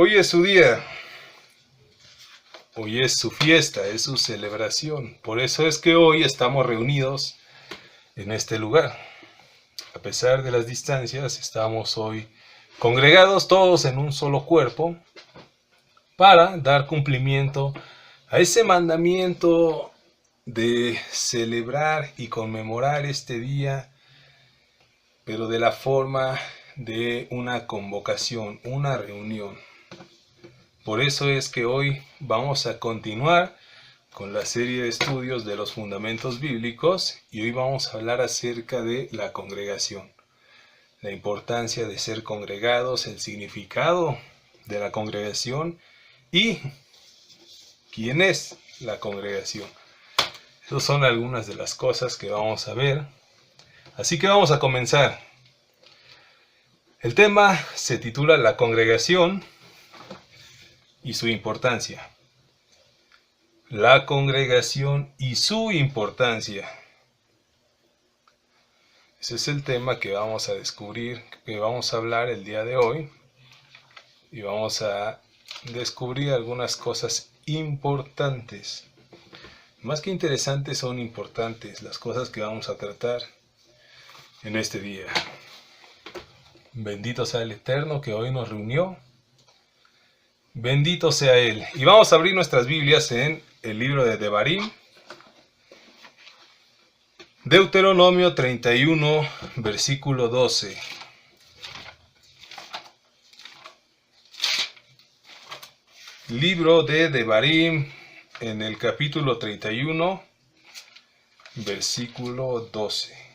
Hoy es su día, hoy es su fiesta, es su celebración. Por eso es que hoy estamos reunidos en este lugar. A pesar de las distancias, estamos hoy congregados todos en un solo cuerpo para dar cumplimiento a ese mandamiento de celebrar y conmemorar este día, pero de la forma de una convocación, una reunión. Por eso es que hoy vamos a continuar con la serie de estudios de los fundamentos bíblicos y hoy vamos a hablar acerca de la congregación, la importancia de ser congregados, el significado de la congregación y quién es la congregación. Esas son algunas de las cosas que vamos a ver. Así que vamos a comenzar. El tema se titula La congregación y su importancia. La congregación y su importancia. Ese es el tema que vamos a descubrir, que vamos a hablar el día de hoy. Y vamos a descubrir algunas cosas importantes. Más que interesantes, son importantes las cosas que vamos a tratar en este día. Bendito sea el Eterno que hoy nos reunió. Bendito sea Él. Y vamos a abrir nuestras Biblias en el libro de Devarim. Deuteronomio 31, versículo 12. Libro de Devarim, en el capítulo 31, versículo 12.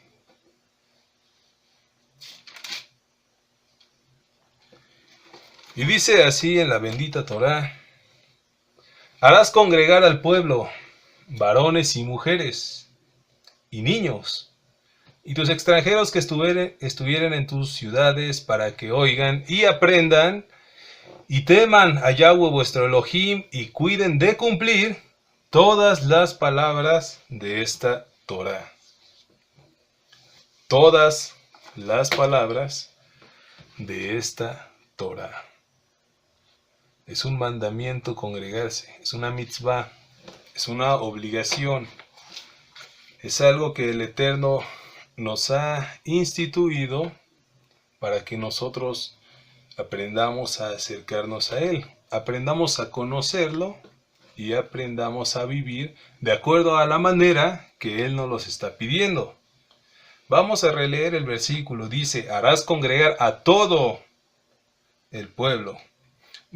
Y dice así en la bendita Torá: harás congregar al pueblo, varones y mujeres, y niños, y tus extranjeros que estuvieren en tus ciudades, para que oigan y aprendan, y teman a Yahweh vuestro Elohim, y cuiden de cumplir todas las palabras de esta Torá. Todas las palabras de esta Torá. Es un mandamiento congregarse, es una mitzvah, es una obligación. Es algo que el Eterno nos ha instituido para que nosotros aprendamos a acercarnos a Él, aprendamos a conocerlo y aprendamos a vivir de acuerdo a la manera que Él nos los está pidiendo. Vamos a releer el versículo. Dice: harás congregar a todo el pueblo,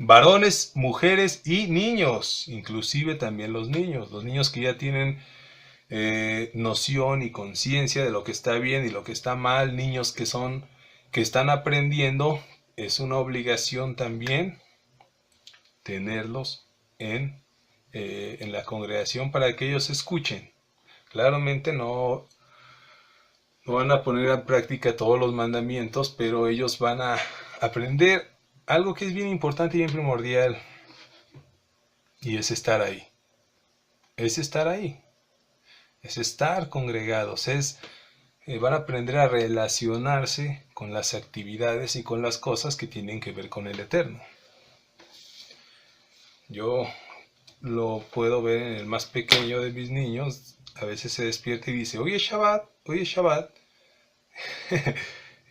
varones, mujeres y niños, inclusive también los niños que ya tienen noción y conciencia de lo que está bien y lo que está mal, niños que están aprendiendo. Es una obligación también tenerlos en la congregación para que ellos escuchen. Claramente no van a poner en práctica todos los mandamientos, pero ellos van a aprender algo que es bien importante y bien primordial, y es estar ahí. Es estar ahí. Es estar congregados. Van a aprender a relacionarse con las actividades y con las cosas que tienen que ver con el Eterno. Yo lo puedo ver en el más pequeño de mis niños. A veces se despierta y dice: hoy es Shabbat, hoy es Shabbat.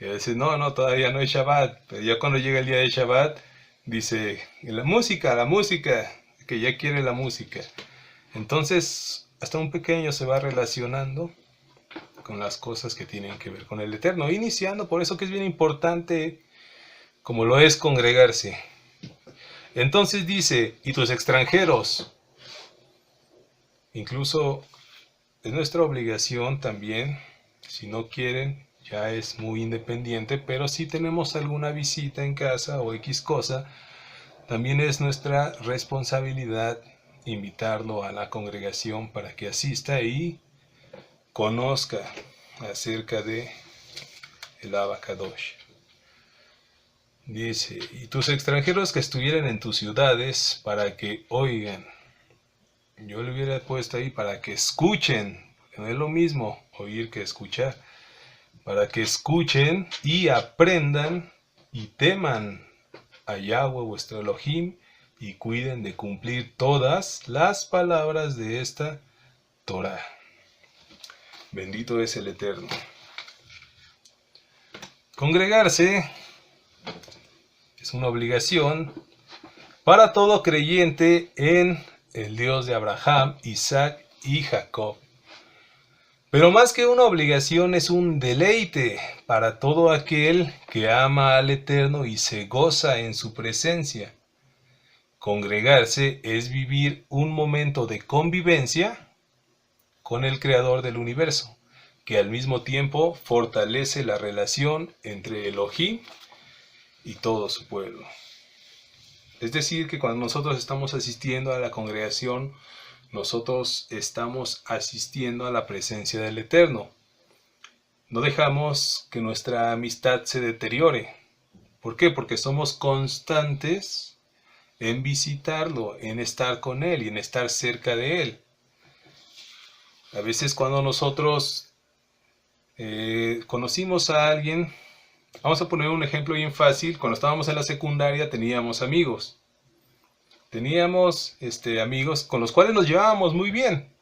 Y a veces no, todavía no es Shabbat. Pero ya cuando llega el día de Shabbat, dice: la música, que ya quiere la música. Entonces, hasta un pequeño se va relacionando con las cosas que tienen que ver con el Eterno, iniciando por eso que es bien importante, como lo es congregarse. Entonces dice: y tus extranjeros. Incluso es nuestra obligación también, si no quieren, ya es muy independiente, pero si tenemos alguna visita en casa o X cosa, también es nuestra responsabilidad invitarlo a la congregación para que asista y conozca acerca de el Abacadosh. Dice: y tus extranjeros que estuvieran en tus ciudades, para que oigan. Yo le hubiera puesto ahí para que escuchen, no es lo mismo oír que escuchar. Para que escuchen y aprendan y teman a Yahweh vuestro Elohim y cuiden de cumplir todas las palabras de esta Torah. Bendito es el Eterno. Congregarse es una obligación para todo creyente en el Dios de Abraham, Isaac y Jacob. Pero más que una obligación es un deleite para todo aquel que ama al Eterno y se goza en su presencia. Congregarse es vivir un momento de convivencia con el Creador del universo, que al mismo tiempo fortalece la relación entre Elohim y todo su pueblo. Es decir, que cuando nosotros estamos asistiendo a la congregación, nosotros estamos asistiendo a la presencia del Eterno. No dejamos que nuestra amistad se deteriore. ¿Por qué? Porque somos constantes en visitarlo, en estar con Él y en estar cerca de Él. A veces cuando nosotros conocimos a alguien, vamos a poner un ejemplo bien fácil, cuando estábamos en la secundaria teníamos amigos. Teníamos amigos con los cuales nos llevábamos muy bien,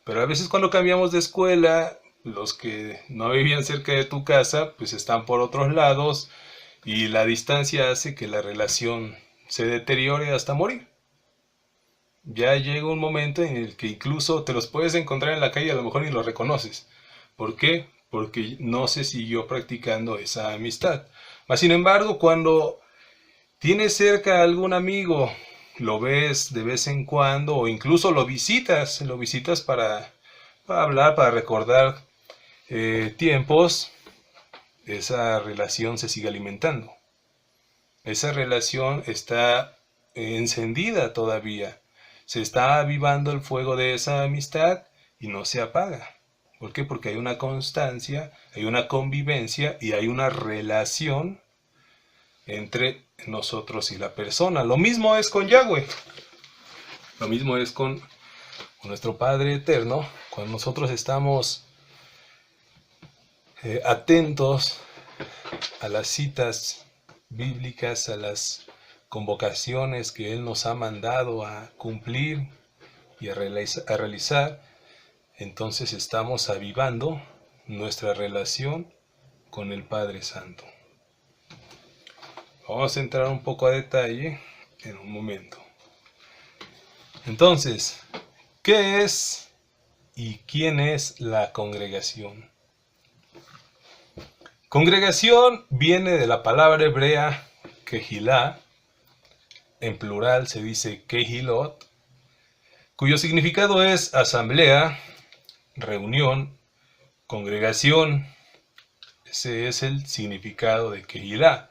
pero a veces cuando cambiamos de escuela, los que no vivían cerca de tu casa, pues están por otros lados y la distancia hace que la relación se deteriore hasta morir. Ya llega un momento en el que incluso te los puedes encontrar en la calle y a lo mejor ni los reconoces. ¿Por qué? Porque no se siguió practicando esa amistad. Mas sin embargo, cuando tienes cerca a algún amigo, lo ves de vez en cuando o incluso lo visitas para hablar, para recordar tiempos, esa relación se sigue alimentando. Esa relación está encendida todavía. Se está avivando el fuego de esa amistad y no se apaga. ¿Por qué? Porque hay una constancia, hay una convivencia y hay una relación entre nosotros y la persona. Lo mismo es con Yahweh. Lo mismo es con nuestro Padre Eterno. Cuando nosotros estamos atentos a las citas bíblicas, a las convocaciones que Él nos ha mandado a cumplir y a realizar, entonces estamos avivando nuestra relación con el Padre Santo. Vamos a entrar un poco a detalle en un momento. Entonces, ¿qué es y quién es la congregación? Congregación viene de la palabra hebrea kehilá, en plural se dice kehilot, cuyo significado es asamblea, reunión, congregación. Ese es el significado de kehilá: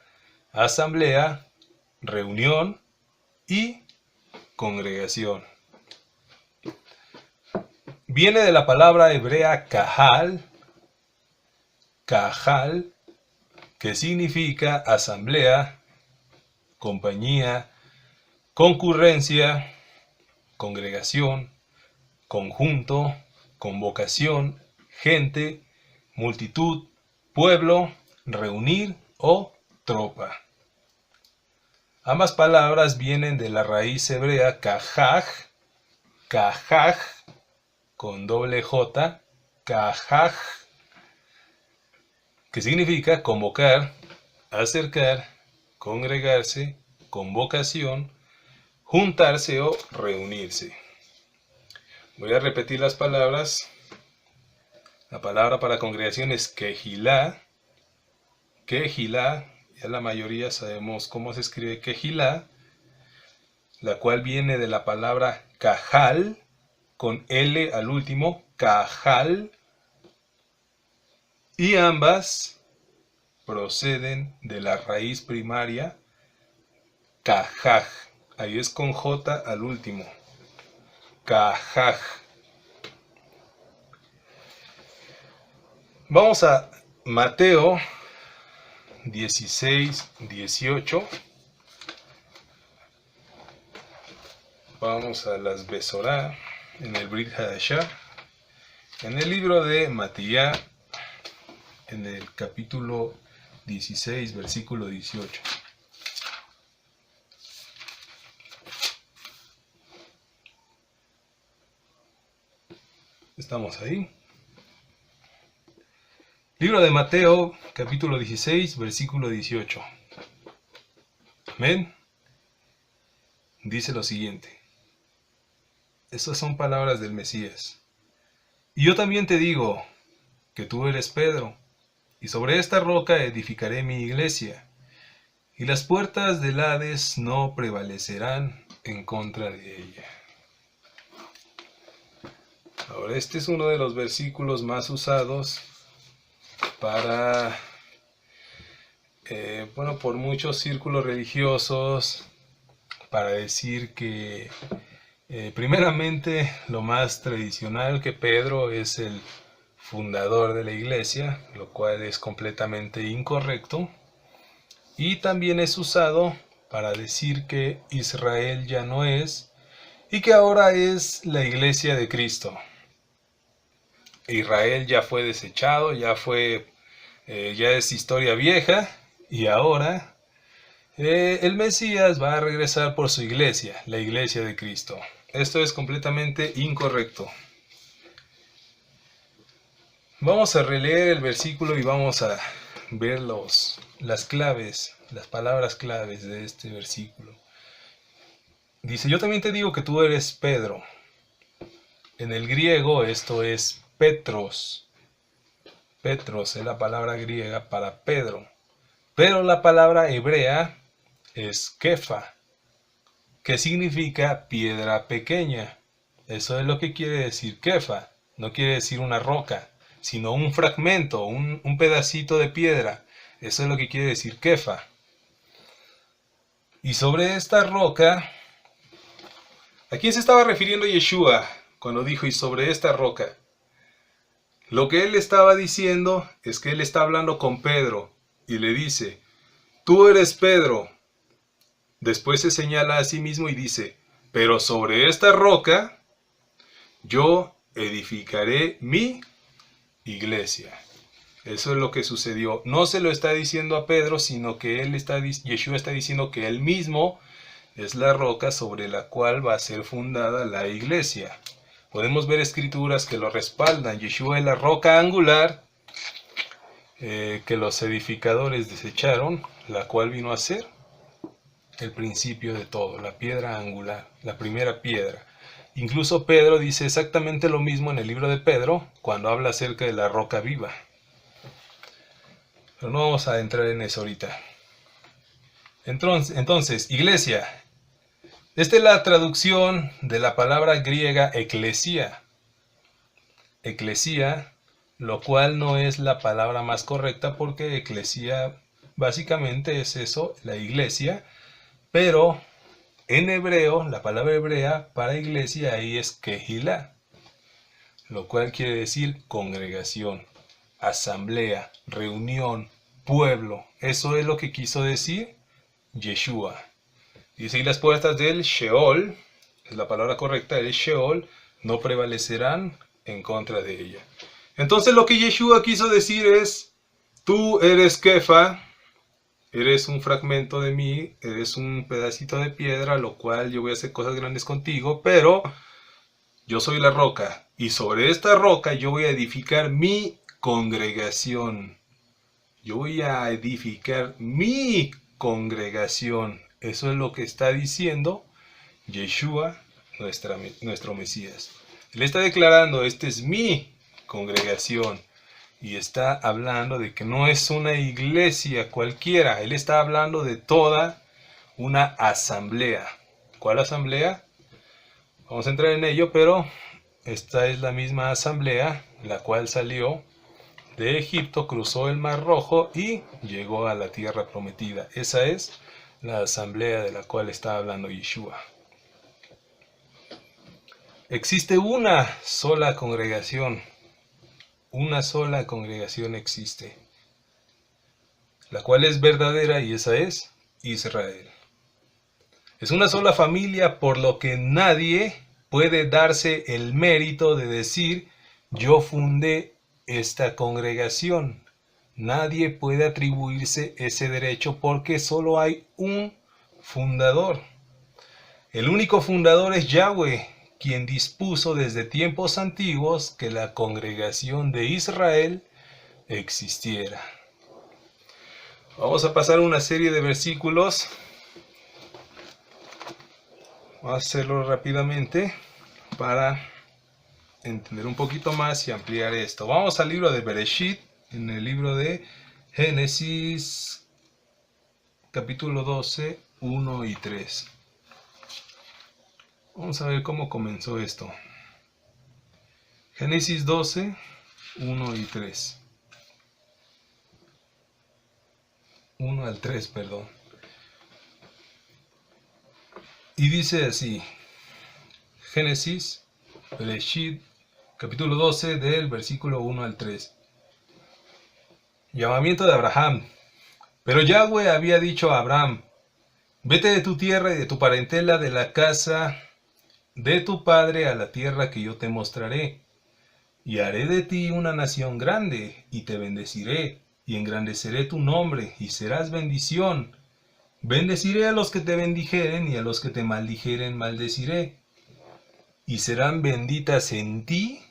asamblea, reunión y congregación. Viene de la palabra hebrea kahal, que significa asamblea, compañía, concurrencia, congregación, conjunto, convocación, gente, multitud, pueblo, reunir o tropa. Ambas palabras vienen de la raíz hebrea kahaj, con doble J, kahaj, que significa convocar, acercar, congregarse, convocación, juntarse o reunirse. Voy a repetir las palabras. La palabra para congregación es kehilá. Kehilá, ya la mayoría sabemos cómo se escribe kehilá, la cual viene de la palabra kahal, con L al último, kahal, y ambas proceden de la raíz primaria kahaj. Ahí es con J al último. Kahaj. Vamos a Mateo 16, 18. Vamos a las Besorá en el Brit Hadashah. En el libro de Matías, en el capítulo 16, versículo 18. Estamos ahí. Libro de Mateo, capítulo 16, versículo 18. Amén. Dice lo siguiente. Estas son palabras del Mesías. Y yo también te digo que tú eres Pedro, y sobre esta roca edificaré mi iglesia, y las puertas del Hades no prevalecerán en contra de ella. Ahora, este es uno de los versículos más usados para, por muchos círculos religiosos, para decir que, primeramente, lo más tradicional, que Pedro es el fundador de la iglesia, lo cual es completamente incorrecto. Y también es usado para decir que Israel ya no es, y que ahora es la iglesia de Cristo. Israel ya fue desechado, ya es historia vieja, y ahora el Mesías va a regresar por su iglesia, la iglesia de Cristo. Esto es completamente incorrecto. Vamos a releer el versículo y vamos a ver las claves, las palabras claves de este versículo. Dice, yo también te digo que tú eres Pedro. En el griego esto es Petros. Petros es la palabra griega para Pedro. Pero la palabra hebrea es Kefa, que significa piedra pequeña. Eso es lo que quiere decir Kefa. No quiere decir una roca, sino un fragmento, un pedacito de piedra. Eso es lo que quiere decir Kefa. Y sobre esta roca, ¿a quién se estaba refiriendo Yeshua cuando dijo y sobre esta roca? Lo que él estaba diciendo es que él está hablando con Pedro y le dice, tú eres Pedro. Después se señala a sí mismo y dice, pero sobre esta roca yo edificaré mi iglesia. Eso es lo que sucedió. No se lo está diciendo a Pedro, sino que Yeshua está diciendo que él mismo es la roca sobre la cual va a ser fundada la iglesia. Podemos ver escrituras que lo respaldan. Yeshua es la roca angular que los edificadores desecharon, la cual vino a ser el principio de todo, la piedra angular, la primera piedra. Incluso Pedro dice exactamente lo mismo en el libro de Pedro, cuando habla acerca de la roca viva. Pero no vamos a entrar en eso ahorita. Entonces, iglesia. Esta es la traducción de la palabra griega eclesia. Eclesia, lo cual no es la palabra más correcta porque eclesia básicamente es eso, la iglesia. Pero en hebreo, la palabra hebrea para iglesia ahí es kehilá, lo cual quiere decir congregación, asamblea, reunión, pueblo. Eso es lo que quiso decir Yeshua. Dice, y las puertas del Sheol, es la palabra correcta, el Sheol, no prevalecerán en contra de ella. Entonces lo que Yeshua quiso decir es, tú eres Kefa, eres un fragmento de mí, eres un pedacito de piedra, lo cual yo voy a hacer cosas grandes contigo, pero yo soy la roca, y sobre esta roca yo voy a edificar mi congregación. Yo voy a edificar mi congregación. Eso es lo que está diciendo Yeshua, nuestro Mesías. Él está declarando, esta es mi congregación. Y está hablando de que no es una iglesia cualquiera. Él está hablando de toda una asamblea. ¿Cuál asamblea? Vamos a entrar en ello, pero esta es la misma asamblea, la cual salió de Egipto, cruzó el Mar Rojo y llegó a la tierra prometida. Esa es la asamblea de la cual está hablando Yeshua. Existe una sola congregación. Una sola congregación existe, la cual es verdadera, y esa es Israel. Es una sola familia, por lo que nadie puede darse el mérito de decir, yo fundé esta congregación. Nadie puede atribuirse ese derecho porque solo hay un fundador. El único fundador es Yahweh, quien dispuso desde tiempos antiguos que la congregación de Israel existiera. Vamos a pasar una serie de versículos. Vamos a hacerlo rápidamente para entender un poquito más y ampliar esto. Vamos al libro de Bereshit, en el libro de Génesis, capítulo 12, 1 y 3. Vamos a ver cómo comenzó esto. Génesis 12, 1 y 3. 1 al 3, perdón. Y dice así, Génesis, Bereshit, capítulo 12, del versículo 1 al 3. Llamamiento de Abraham. Pero Yahweh había dicho a Abraham, vete de tu tierra y de tu parentela, de la casa de tu padre, a la tierra que yo te mostraré. Y haré de ti una nación grande, y te bendeciré, y engrandeceré tu nombre, y serás bendición. Bendeciré a los que te bendijeren, y a los que te maldijeren maldeciré. Y serán benditas en ti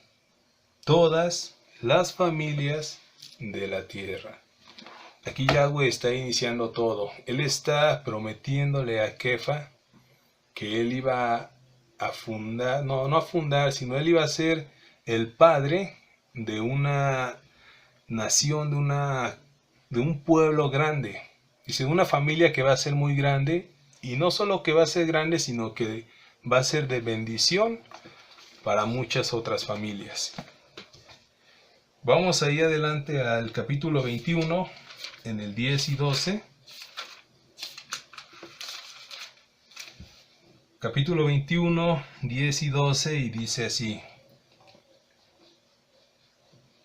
todas las familias de la tierra. Aquí Yahweh está iniciando todo. Él está prometiéndole a Kefa que él iba a fundar, no a fundar, sino él iba a ser el padre de una nación, de un pueblo grande. Dice, una familia que va a ser muy grande, y no solo que va a ser grande, sino que va a ser de bendición para muchas otras familias. Vamos ahí adelante al capítulo 21, en el 10 y 12. Capítulo 21, 10 y 12, y dice así.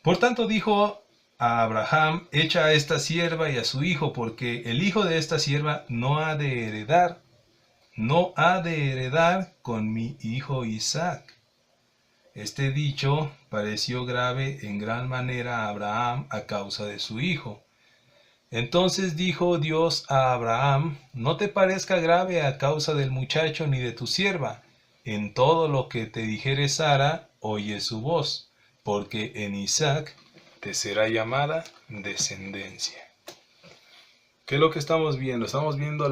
Por tanto dijo a Abraham, echa a esta sierva y a su hijo, porque el hijo de esta sierva no ha de heredar con mi hijo Isaac. Este dicho pareció grave en gran manera a Abraham a causa de su hijo. Entonces dijo Dios a Abraham, no te parezca grave a causa del muchacho ni de tu sierva. En todo lo que te dijere Sara, oye su voz, porque en Isaac te será llamada descendencia. ¿Qué es lo que estamos viendo? Estamos viendo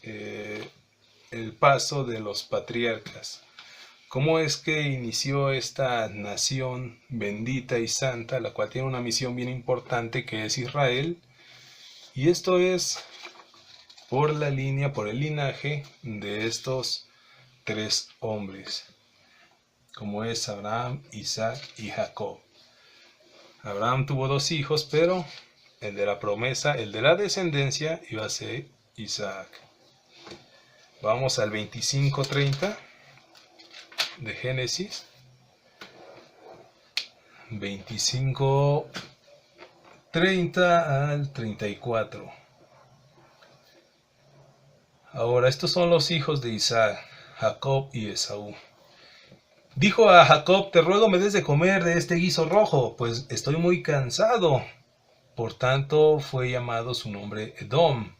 el paso de los patriarcas. ¿Cómo es que inició esta nación bendita y santa, la cual tiene una misión bien importante que es Israel? Y esto es por la línea, por el linaje de estos tres hombres, como es Abraham, Isaac y Jacob. Abraham tuvo dos hijos, pero el de la promesa, el de la descendencia, iba a ser Isaac. Vamos al 25:30 de Génesis. 25:30 al 34. Ahora, estos son los hijos de Isaac, Jacob y Esaú. Dijo a Jacob, te ruego me des de comer de este guiso rojo, pues estoy muy cansado. Por tanto fue llamado su nombre Edom.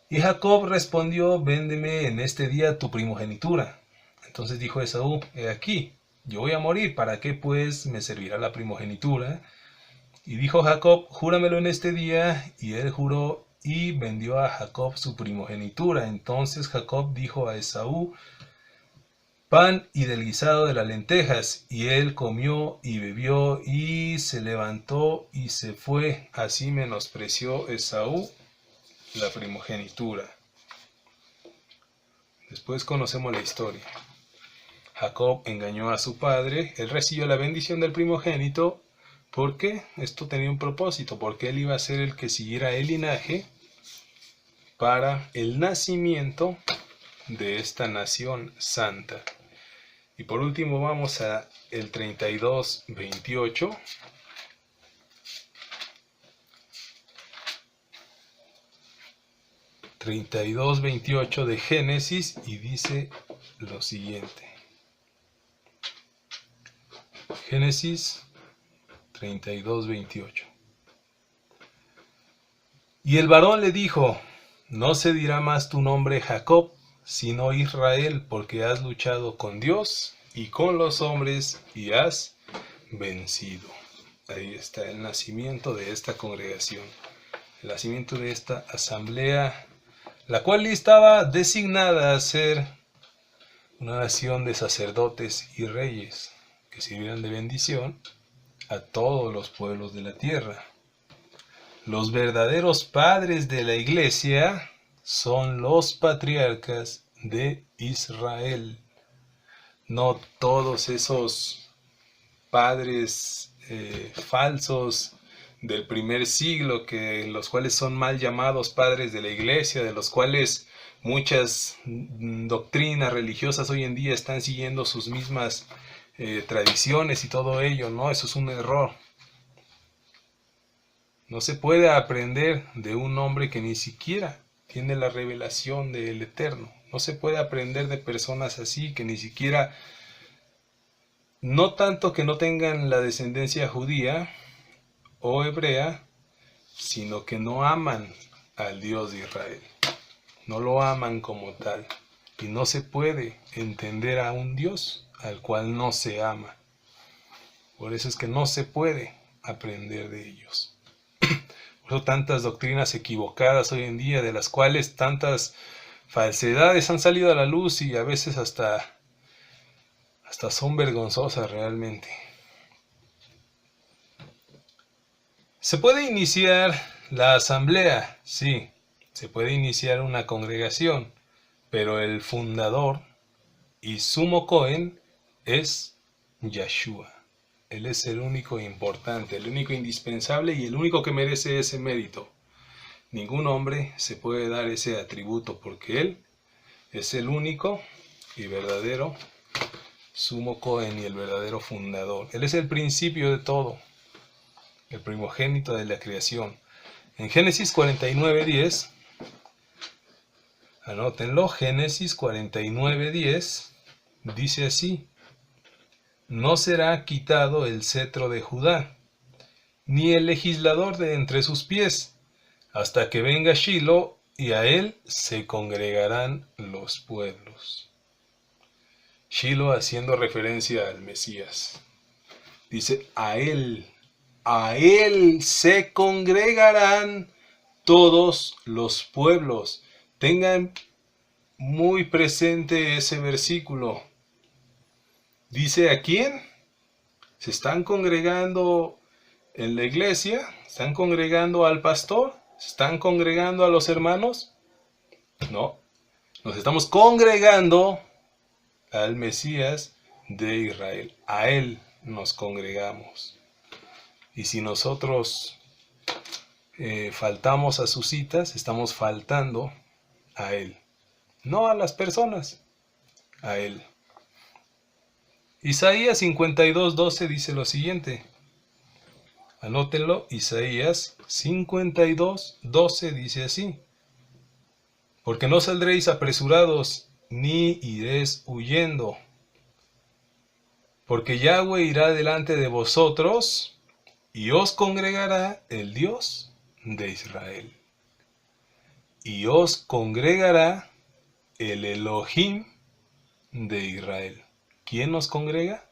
Y Jacob respondió, véndeme en este día tu primogenitura. Entonces dijo Esaú, he aquí, yo voy a morir, ¿para qué pues me servirá la primogenitura? Y dijo Jacob, júramelo en este día. Y él juró y vendió a Jacob su primogenitura. Entonces Jacob dijo a Esaú, pan y del guisado de las lentejas. Y él comió y bebió y se levantó y se fue. Así menospreció Esaú la primogenitura. Después conocemos la historia. Jacob engañó a su padre, él recibió la bendición del primogénito, porque esto tenía un propósito, porque él iba a ser el que siguiera el linaje para el nacimiento de esta nación santa. Y por último vamos a el 32:28. 32:28 de Génesis, y dice lo siguiente. Génesis 32:28. Y el varón le dijo, no se dirá más tu nombre Jacob, sino Israel, porque has luchado con Dios y con los hombres y has vencido. Ahí está el nacimiento de esta congregación, el nacimiento de esta asamblea, la cual estaba designada a ser una nación de sacerdotes y reyes que sirvieran de bendición a todos los pueblos de la tierra. Los verdaderos padres de la iglesia son los patriarcas de Israel, no todos esos padres falsos del primer siglo, los cuales son mal llamados padres de la iglesia, de los cuales muchas doctrinas religiosas hoy en día están siguiendo sus mismas tradiciones y todo ello. No, eso es un error. No se puede aprender de un hombre que ni siquiera tiene la revelación del Eterno. No se puede aprender de personas así que ni siquiera, no tanto que no tengan la descendencia judía o hebrea, sino que no aman al Dios de Israel. No lo aman como tal. Y no se puede entender a un Dios al cual no se ama. Por eso es que no se puede aprender de ellos. Por eso tantas doctrinas equivocadas hoy en día, de las cuales tantas falsedades han salido a la luz y a veces hasta son vergonzosas realmente. ¿Se puede iniciar la asamblea? Sí, se puede iniciar una congregación, pero el fundador y sumo Cohen es Yeshua. Él es el único importante, el único indispensable y el único que merece ese mérito. Ningún hombre se puede dar ese atributo porque Él es el único y verdadero sumo Cohen y el verdadero fundador. Él es el principio de todo, el primogénito de la creación. En Génesis 49:10, anótenlo, Génesis 49:10, dice así: no será quitado el cetro de Judá, ni el legislador de entre sus pies, hasta que venga Shilo, y a él se congregarán los pueblos. Shilo haciendo referencia al Mesías. Dice, a él se congregarán todos los pueblos. Tengan muy presente ese versículo. Dice, ¿a quién? ¿Se están congregando en la iglesia? ¿Están congregando al pastor? ¿Se están congregando a los hermanos? No. Nos estamos congregando al Mesías de Israel. A Él nos congregamos. Y si nosotros faltamos a sus citas, estamos faltando a Él. No a las personas, a Él. Isaías 52:12 dice lo siguiente. Anótenlo, Isaías 52:12 dice así: porque no saldréis apresurados, ni iréis huyendo, porque Yahweh irá delante de vosotros, y os congregará el Dios de Israel. Y os congregará el Elohim de Israel. ¿Quién nos congrega?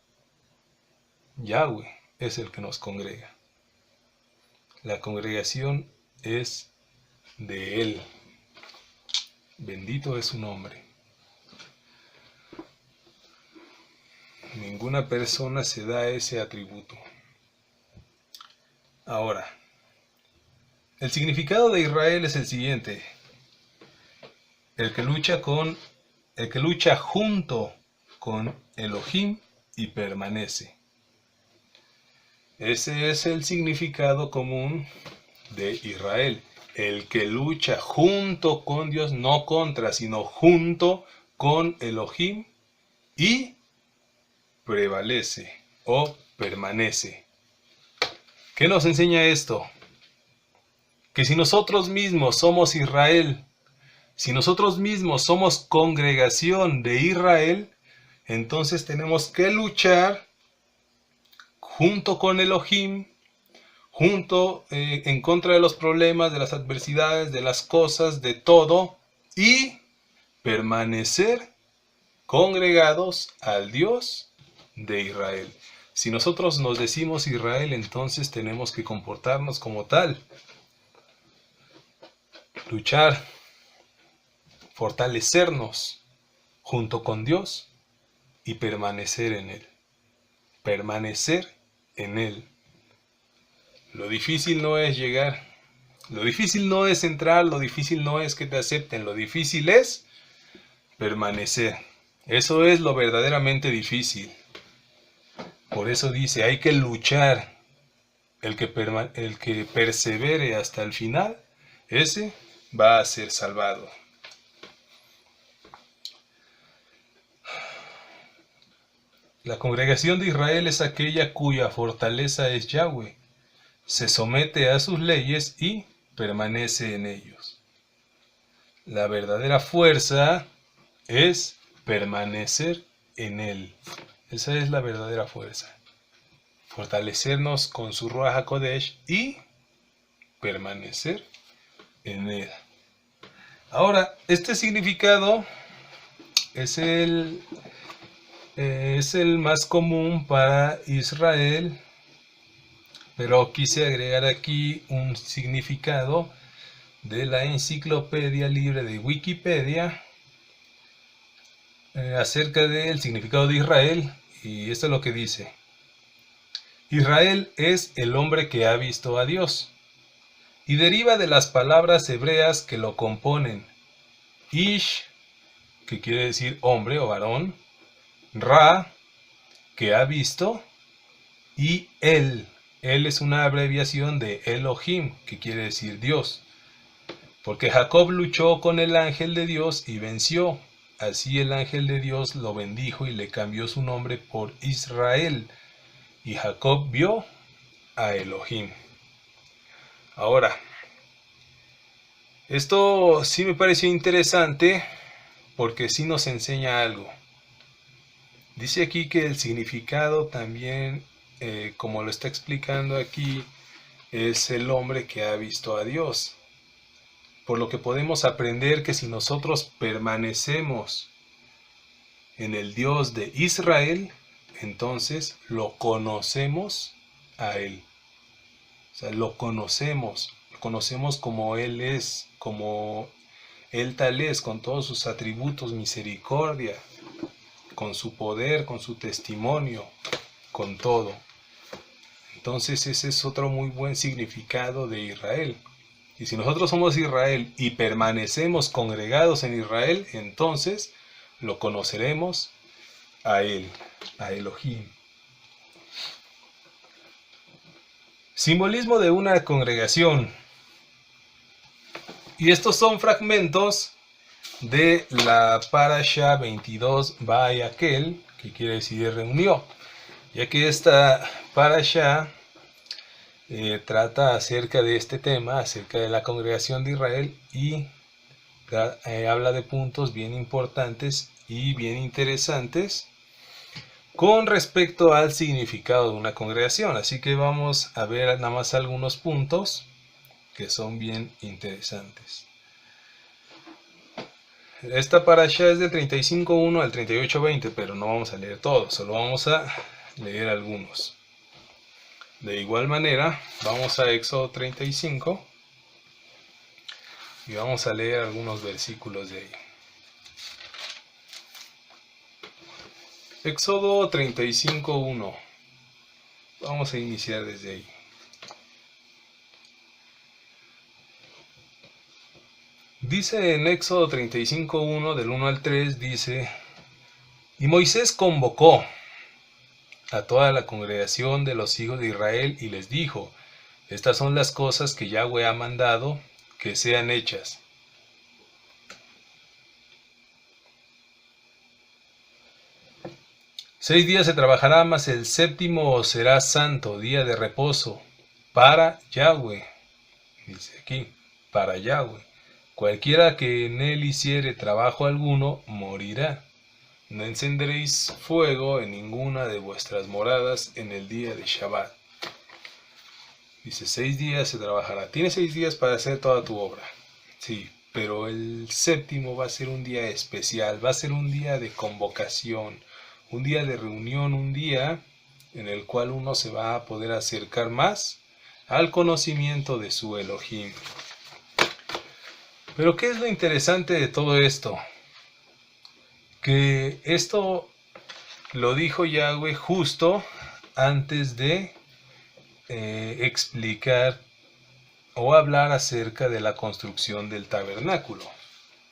Yahweh es el que nos congrega. La congregación es de Él. Bendito es su nombre. Ninguna persona se da ese atributo. Ahora, el significado de Israel es el siguiente: el que lucha junto con Elohim y permanece. Ese es el significado común de Israel. El que lucha junto con Dios, no contra, sino junto con Elohim y prevalece o permanece. ¿Qué nos enseña esto? Que si nosotros mismos somos Israel, si nosotros mismos somos congregación de Israel, entonces tenemos que luchar junto con Elohim, en contra de los problemas, de las adversidades, de las cosas, de todo, y permanecer congregados al Dios de Israel. Si nosotros nos decimos Israel, entonces tenemos que comportarnos como tal. Luchar, fortalecernos junto con Dios y permanecer en Él. Permanecer en Él. Lo difícil no es llegar, lo difícil no es entrar, lo difícil no es que te acepten, lo difícil es permanecer. Eso es lo verdaderamente difícil. Por eso dice, hay que luchar. El que persevere hasta el final, ese va a ser salvado. La congregación de Israel es aquella cuya fortaleza es Yahweh. Se somete a sus leyes y permanece en ellos. La verdadera fuerza es permanecer en Él. Esa es la verdadera fuerza. Fortalecernos con su Ruach HaKodesh y permanecer en Él. Ahora, este significado es el más común para Israel, pero quise agregar aquí un significado de la enciclopedia libre de Wikipedia acerca del significado de Israel, y esto es lo que dice. Israel es el hombre que ha visto a Dios, y deriva de las palabras hebreas que lo componen. Ish, que quiere decir hombre o varón, Ra, que ha visto, y El es una abreviación de Elohim, que quiere decir Dios. Porque Jacob luchó con el ángel de Dios y venció. Así el ángel de Dios lo bendijo y le cambió su nombre por Israel. Y Jacob vio a Elohim. Ahora, esto sí me pareció interesante porque sí nos enseña algo. Dice aquí que el significado también, como lo está explicando aquí, es el hombre que ha visto a Dios. Por lo que podemos aprender que si nosotros permanecemos en el Dios de Israel, entonces lo conocemos a Él. O sea, lo conocemos como Él es, como Él tal es, con todos sus atributos, misericordia, con su poder, con su testimonio, con todo. Entonces ese es otro muy buen significado de Israel. Y si nosotros somos Israel y permanecemos congregados en Israel, entonces lo conoceremos a Él, a Elohim. Simbolismo de una congregación. Y estos son fragmentos de la Parashá 22 Vayakhel, que quiere decir reunió, ya que esta Parashá trata acerca de este tema, acerca de la congregación de Israel, y habla de puntos bien importantes y bien interesantes con respecto al significado de una congregación. Así que vamos a ver nada más algunos puntos que son bien interesantes. Esta parasha es del 35.1 al 38.20, pero no vamos a leer todo, solo vamos a leer algunos. De igual manera, vamos a Éxodo 35 y vamos a leer algunos versículos de ahí. Éxodo 35.1. Vamos a iniciar desde ahí. Dice en Éxodo 35.1, del 1 al 3, dice: Y Moisés convocó a toda la congregación de los hijos de Israel y les dijo: Estas son las cosas que Yahweh ha mandado que sean hechas. Seis días se trabajará, mas el séptimo será santo, día de reposo, para Yahweh. Dice aquí, para Yahweh. Cualquiera que en él hiciere trabajo alguno, morirá. No encenderéis fuego en ninguna de vuestras moradas en el día de Shabbat. Dice, 6 días se trabajará. Tienes 6 días para hacer toda tu obra. Sí, pero el séptimo va a ser un día especial, va a ser un día de convocación, un día de reunión, un día en el cual uno se va a poder acercar más al conocimiento de su Elohim. Pero ¿qué es lo interesante de todo esto? Que esto lo dijo Yahweh justo antes de explicar o hablar acerca de la construcción del tabernáculo.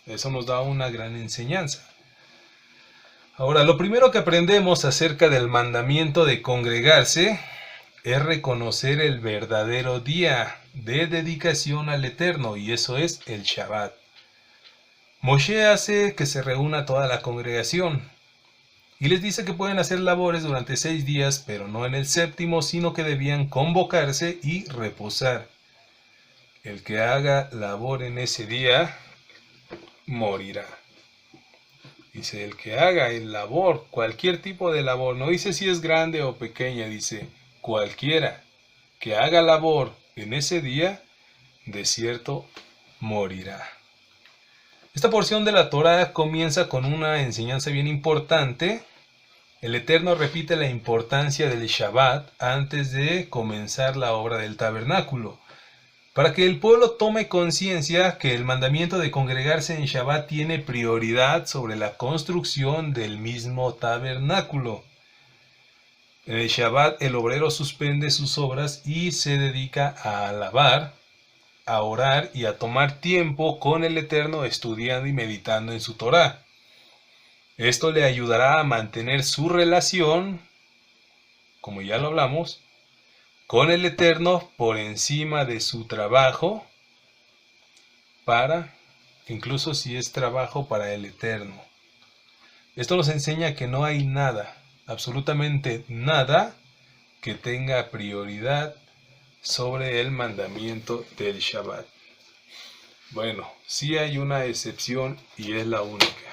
Eso nos da una gran enseñanza. Ahora, lo primero que aprendemos acerca del mandamiento de congregarse es reconocer el verdadero día de dedicación al Eterno, y eso es el Shabbat. Moshe hace que se reúna toda la congregación y les dice que pueden hacer labores durante 6 días, pero no en el séptimo, sino que debían convocarse y reposar. El que haga labor en ese día morirá. Dice, el que haga el labor, cualquier tipo de labor, no dice si es grande o pequeña, dice cualquiera que haga labor en ese día, de cierto morirá. Esta porción de la Torá comienza con una enseñanza bien importante. El Eterno repite la importancia del Shabbat antes de comenzar la obra del tabernáculo, para que el pueblo tome conciencia que el mandamiento de congregarse en Shabbat tiene prioridad sobre la construcción del mismo tabernáculo. En el Shabbat el obrero suspende sus obras y se dedica a alabar, a orar y a tomar tiempo con el Eterno estudiando y meditando en su Torá. Esto le ayudará a mantener su relación, como ya lo hablamos, con el Eterno por encima de su trabajo, incluso si es trabajo para el Eterno. Esto nos enseña que no hay nada, absolutamente nada, que tenga prioridad sobre el mandamiento del Shabbat. Bueno, sí hay una excepción y es la única.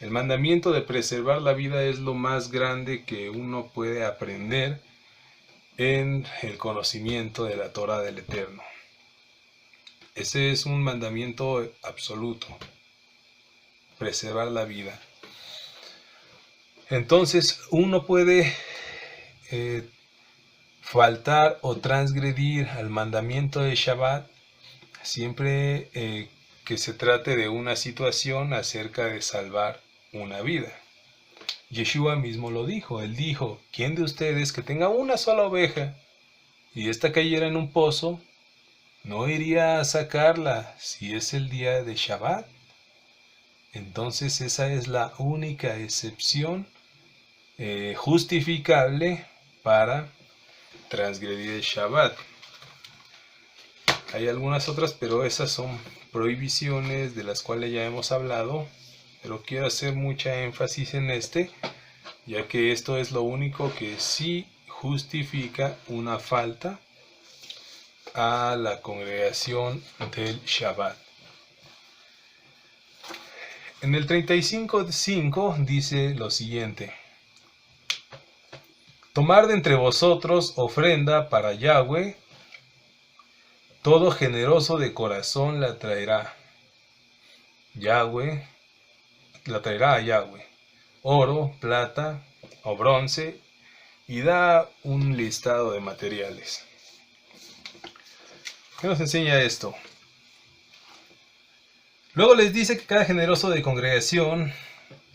El mandamiento de preservar la vida es lo más grande que uno puede aprender en el conocimiento de la Torá del Eterno. Ese es un mandamiento absoluto, preservar la vida. Entonces uno puede faltar o transgredir al mandamiento de Shabbat siempre que se trate de una situación acerca de salvar una vida. Yeshua mismo lo dijo. Él dijo, ¿quién de ustedes que tenga una sola oveja y ésta cayera en un pozo, no iría a sacarla si es el día de Shabbat? Entonces esa es la única excepción justificable para transgredir el Shabbat. Hay algunas otras, pero esas son prohibiciones de las cuales ya hemos hablado. Pero quiero hacer mucha énfasis en ya que esto es lo único que sí justifica una falta a la congregación del Shabbat. En el 35:5 dice lo siguiente: tomar de entre vosotros ofrenda para Yahweh, todo generoso de corazón la traerá a Yahweh, oro, plata o bronce, y da un listado de materiales. ¿Qué nos enseña esto? Luego les dice que cada generoso de congregación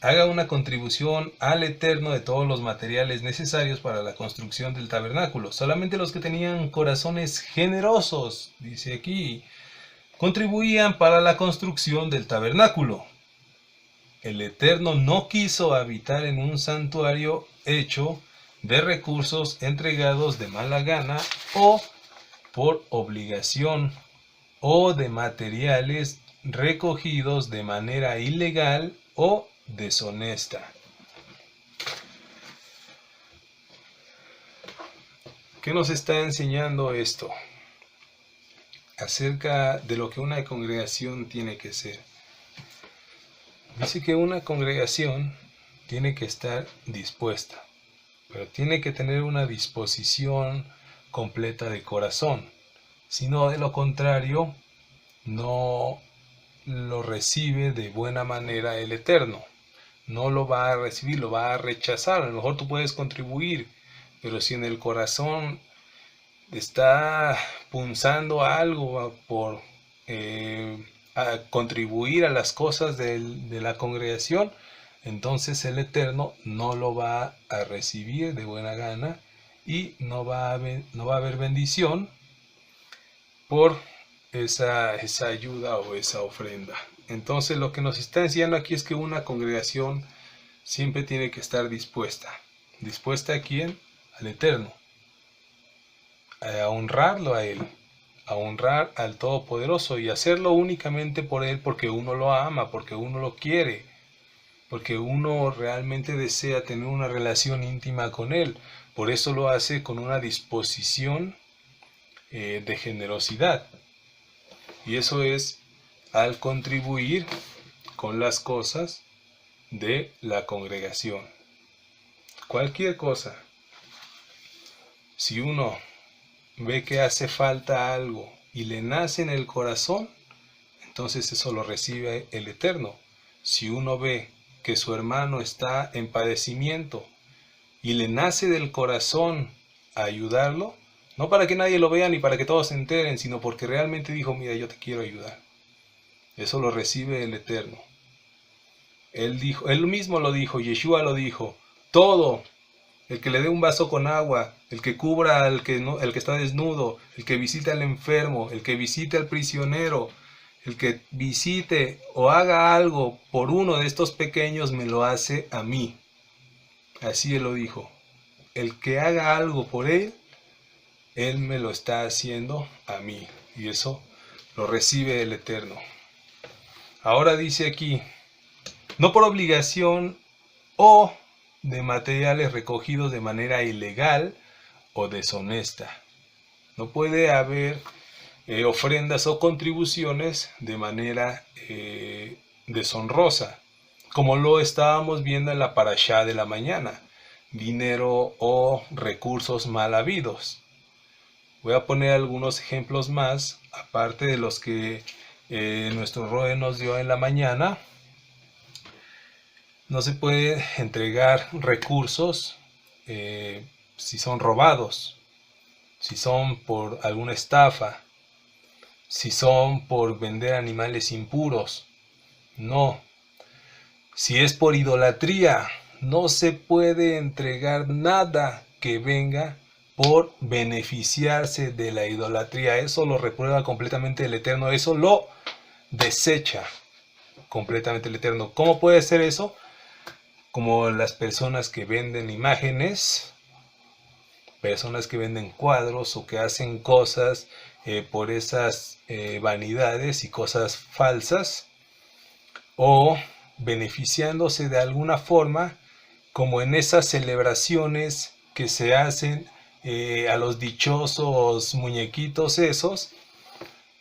haga una contribución al Eterno de todos los materiales necesarios para la construcción del tabernáculo. Solamente los que tenían corazones generosos, dice aquí, contribuían para la construcción del tabernáculo. El Eterno no quiso habitar en un santuario hecho de recursos entregados de mala gana o por obligación, o de materiales recogidos de manera ilegal o deshonesta. ¿Qué nos está enseñando esto acerca de lo que una congregación tiene que ser? Dice que una congregación tiene que estar dispuesta, pero tiene que tener una disposición completa de corazón. Si no, de lo contrario, no lo recibe de buena manera el Eterno. No lo va a recibir, lo va a rechazar. A lo mejor tú puedes contribuir, pero si en el corazón está punzando algo por a contribuir a las cosas de la congregación, entonces el Eterno no lo va a recibir de buena gana y no va a haber bendición por esa ayuda o esa ofrenda. Entonces lo que nos está enseñando aquí es que una congregación siempre tiene que estar dispuesta. ¿Dispuesta a quién? Al Eterno. A honrarlo a Él. A honrar al Todopoderoso y hacerlo únicamente por Él, porque uno lo ama, porque uno lo quiere, porque uno realmente desea tener una relación íntima con Él. Por eso lo hace con una disposición de generosidad. Y eso es al contribuir con las cosas de la congregación. Cualquier cosa. Si uno ve que hace falta algo y le nace en el corazón, entonces eso lo recibe el Eterno. Si uno ve que su hermano está en padecimiento y le nace del corazón a ayudarlo, no para que nadie lo vea ni para que todos se enteren, sino porque realmente dijo, mira, yo te quiero ayudar. Eso lo recibe el Eterno. Él mismo lo dijo, Yeshua lo dijo, todo, el que le dé un vaso con agua, el que cubra al que está desnudo, el que visite al enfermo, el que visite al prisionero, el que visite o haga algo por uno de estos pequeños me lo hace a mí. Así Él lo dijo. El que haga algo por Él, Él me lo está haciendo a mí. Y eso lo recibe el Eterno. Ahora dice aquí, no por obligación o de materiales recogidos de manera ilegal o deshonesta. No puede haber ofrendas o contribuciones de manera deshonrosa, como lo estábamos viendo en la parashá de la mañana, dinero o recursos mal habidos. Voy a poner algunos ejemplos más, aparte de los que nuestro Roe nos dio en la mañana. No se puede entregar recursos si son robados, si son por alguna estafa, si son por vender animales impuros. No. Si es por idolatría, no se puede entregar nada que venga por beneficiarse de la idolatría. Eso lo reprueba completamente el Eterno. Eso lo desecha completamente el Eterno. ¿Cómo puede ser eso? Como las personas que venden imágenes, personas que venden cuadros o que hacen cosas por esas vanidades y cosas falsas, o beneficiándose de alguna forma, como en esas celebraciones que se hacen a los dichosos muñequitos esos,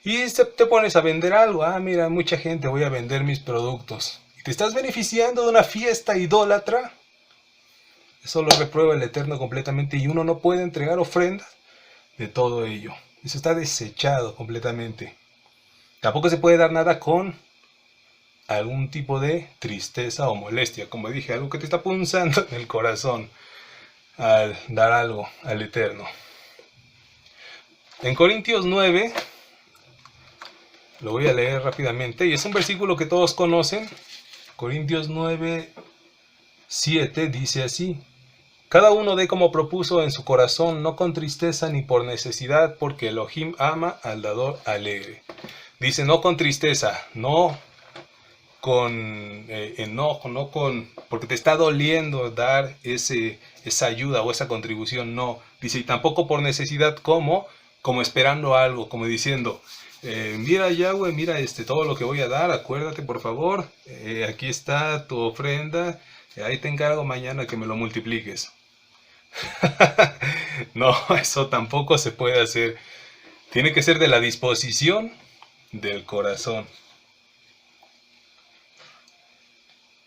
y te pones a vender algo. Ah, mira, mucha gente, voy a vender mis productos. ¿Y te estás beneficiando de una fiesta idólatra? Eso lo reprueba el Eterno completamente y uno no puede entregar ofrendas de todo ello. Eso está desechado completamente. Tampoco se puede dar nada con algún tipo de tristeza o molestia. Como dije, algo que te está punzando en el corazón al dar algo al Eterno. En Corintios 9, lo voy a leer rápidamente, y es un versículo que todos conocen. Corintios 9, 7 dice así: cada uno dé como propuso en su corazón, no con tristeza ni por necesidad, porque Elohim ama al dador alegre. Dice, no con tristeza, no con enojo, no con porque te está doliendo dar esa ayuda o esa contribución, no. Dice, y tampoco por necesidad, como esperando algo, como diciendo, mira Yahweh, mira todo lo que voy a dar, acuérdate por favor, aquí está tu ofrenda, ahí te encargo mañana que me lo multipliques. No, eso tampoco se puede hacer. Tiene que ser de la disposición del corazón.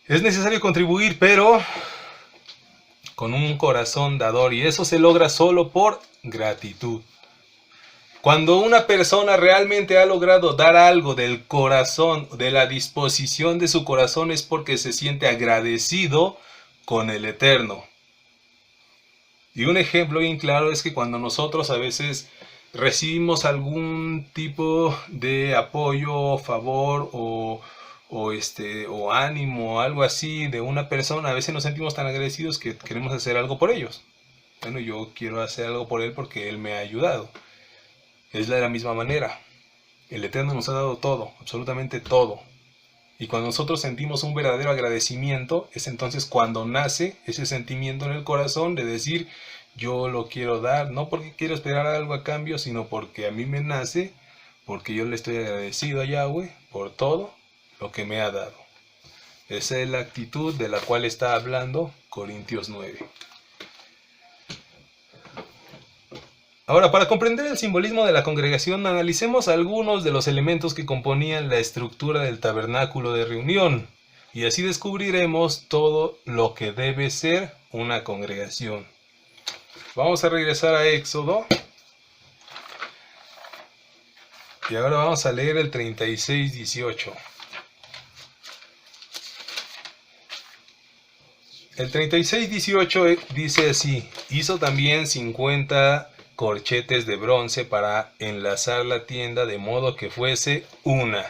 Es necesario contribuir, pero con un corazón dador, y eso se logra solo por gratitud. Cuando una persona realmente ha logrado dar algo del corazón, de la disposición de su corazón, es porque se siente agradecido con el Eterno. Y un ejemplo bien claro es que cuando nosotros a veces recibimos algún tipo de apoyo, favor o ánimo, algo así de una persona, a veces nos sentimos tan agradecidos que queremos hacer algo por ellos. Bueno, yo quiero hacer algo por él porque él me ha ayudado. Es de la misma manera. El Eterno nos ha dado todo, absolutamente todo. Y cuando nosotros sentimos un verdadero agradecimiento, es entonces cuando nace ese sentimiento en el corazón de decir, yo lo quiero dar, no porque quiero esperar algo a cambio, sino porque a mí me nace, porque yo le estoy agradecido a Yahweh por todo lo que me ha dado. Esa es la actitud de la cual está hablando Corintios 9. Ahora, para comprender el simbolismo de la congregación, analicemos algunos de los elementos que componían la estructura del tabernáculo de reunión, y así descubriremos todo lo que debe ser una congregación. Vamos a regresar a Éxodo, y ahora vamos a leer el 36:18. El 36:18 dice así: hizo también 50 corchetes de bronce para enlazar la tienda de modo que fuese una.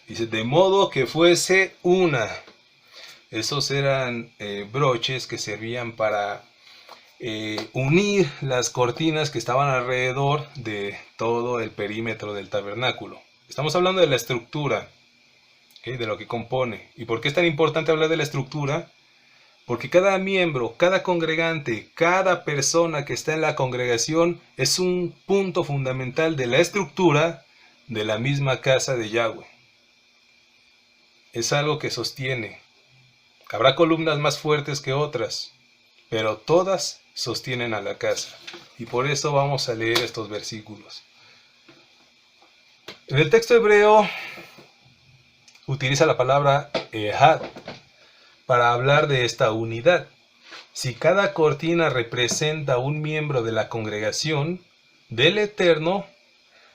Dice, de modo que fuese una. Esos eran broches que servían para unir las cortinas que estaban alrededor de todo el perímetro del tabernáculo. Estamos hablando de la estructura, ¿okay? De lo que compone. ¿Y por qué es tan importante hablar de la estructura? Porque cada miembro, cada congregante, cada persona que está en la congregación es un punto fundamental de la estructura de la misma casa de Yahweh. Es algo que sostiene. Habrá columnas más fuertes que otras, pero todas sostienen a la casa. Y por eso vamos a leer estos versículos. En el texto hebreo utiliza la palabra ehad para hablar de esta unidad. Si cada cortina representa un miembro de la congregación del Eterno,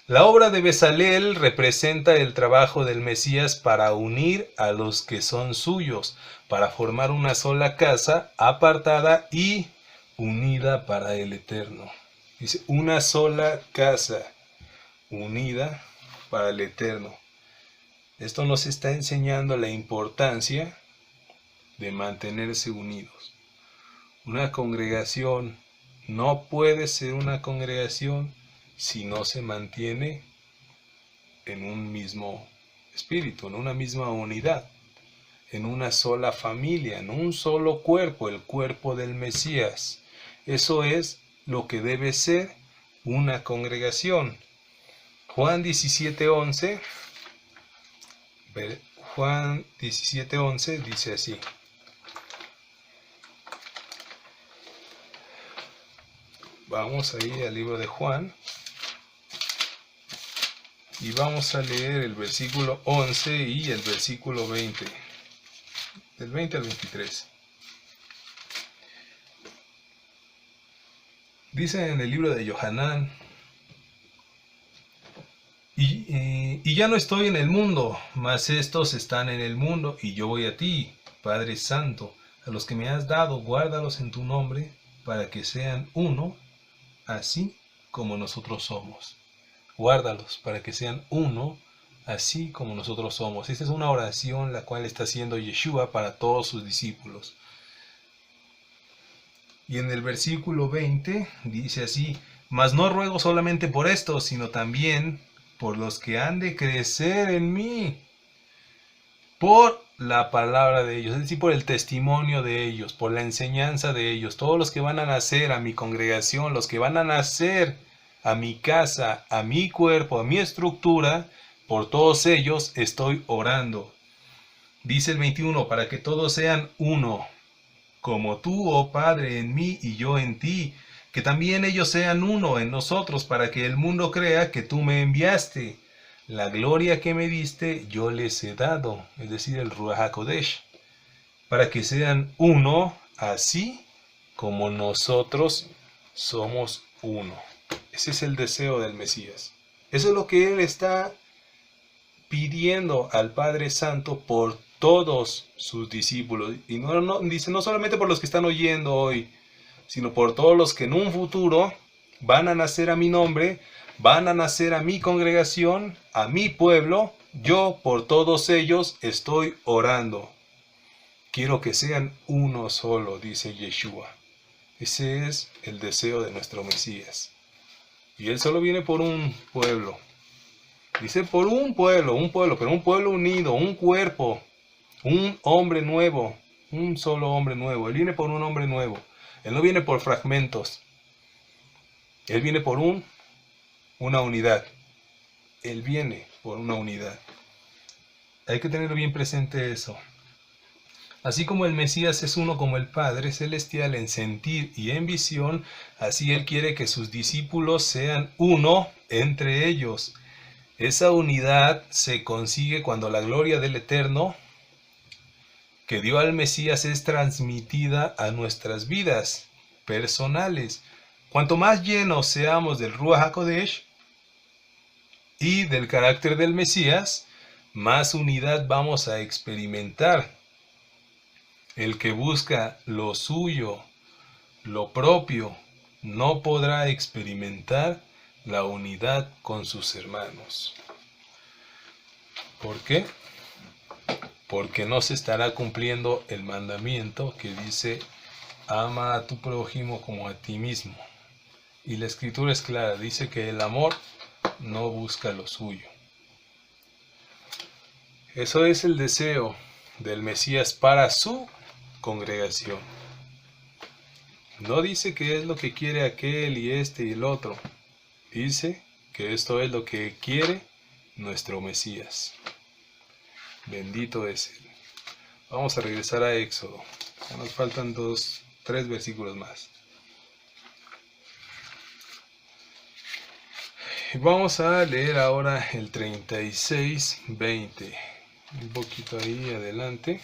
la obra de Bezalel representa el trabajo del Mesías para unir a los que son suyos, para formar una sola casa apartada y unida para el Eterno. Dice, una sola casa unida para el Eterno. Esto nos está enseñando la importancia de mantenerse unidos. Una congregación no puede ser una congregación si no se mantiene en un mismo espíritu, en una misma unidad, en una sola familia, en un solo cuerpo, el cuerpo del Mesías. Eso es lo que debe ser una congregación. Juan 17:11 dice así: vamos a ir al libro de Juan y vamos a leer el versículo 11 y el versículo 20, del 20 al 23. Dice en el libro de Yohanan: y ya no estoy en el mundo, mas estos están en el mundo, y yo voy a ti, Padre Santo, a los que me has dado, guárdalos en tu nombre, para que sean uno, así como nosotros somos. Guárdalos para que sean uno, así como nosotros somos. Esta es una oración la cual está haciendo Yeshua para todos sus discípulos. Y en el versículo 20 dice así: mas no ruego solamente por esto, sino también por los que han de crecer en mí, por la palabra de ellos, es decir, por el testimonio de ellos, por la enseñanza de ellos. Todos los que van a nacer a mi congregación, los que van a nacer a mi casa, a mi cuerpo, a mi estructura, por todos ellos estoy orando. Dice el 21, para que todos sean uno, como tú, oh Padre, en mí y yo en ti, que también ellos sean uno en nosotros, para que el mundo crea que tú me enviaste. La gloria que me diste yo les he dado, es decir, el Ruach HaKodesh, para que sean uno, así como nosotros somos uno. Ese es el deseo del Mesías. Eso es lo que Él está pidiendo al Padre Santo por todos sus discípulos. Y dice, no solamente por los que están oyendo hoy, sino por todos los que en un futuro van a nacer a mi nombre, van a nacer a mi congregación, a mi pueblo. Yo por todos ellos estoy orando. Quiero que sean uno solo, dice Yeshua. Ese es el deseo de nuestro Mesías. Y Él solo viene por un pueblo. Dice por un pueblo, pero un pueblo unido, un cuerpo, un hombre nuevo, un solo hombre nuevo. Él viene por un hombre nuevo. Él no viene por fragmentos. Él viene por una unidad. Él viene por una unidad. Hay que tener bien presente eso. Así como el Mesías es uno como el Padre Celestial en sentir y en visión, así Él quiere que sus discípulos sean uno entre ellos. Esa unidad se consigue cuando la gloria del Eterno que dio al Mesías es transmitida a nuestras vidas personales. Cuanto más llenos seamos del Ruach HaKodesh y del carácter del Mesías, más unidad vamos a experimentar. El que busca lo suyo, lo propio, no podrá experimentar la unidad con sus hermanos. ¿Por qué? Porque no se estará cumpliendo el mandamiento que dice, ama a tu prójimo como a ti mismo. Y la escritura es clara, dice que el amor no busca lo suyo. Eso es el deseo del Mesías para su congregación. No dice que es lo que quiere aquel y este y el otro. Dice que esto es lo que quiere nuestro Mesías. Bendito es Él. Vamos a regresar a Éxodo. Ya nos faltan 3 versículos más. Vamos a leer ahora el 36:20. Un poquito ahí adelante.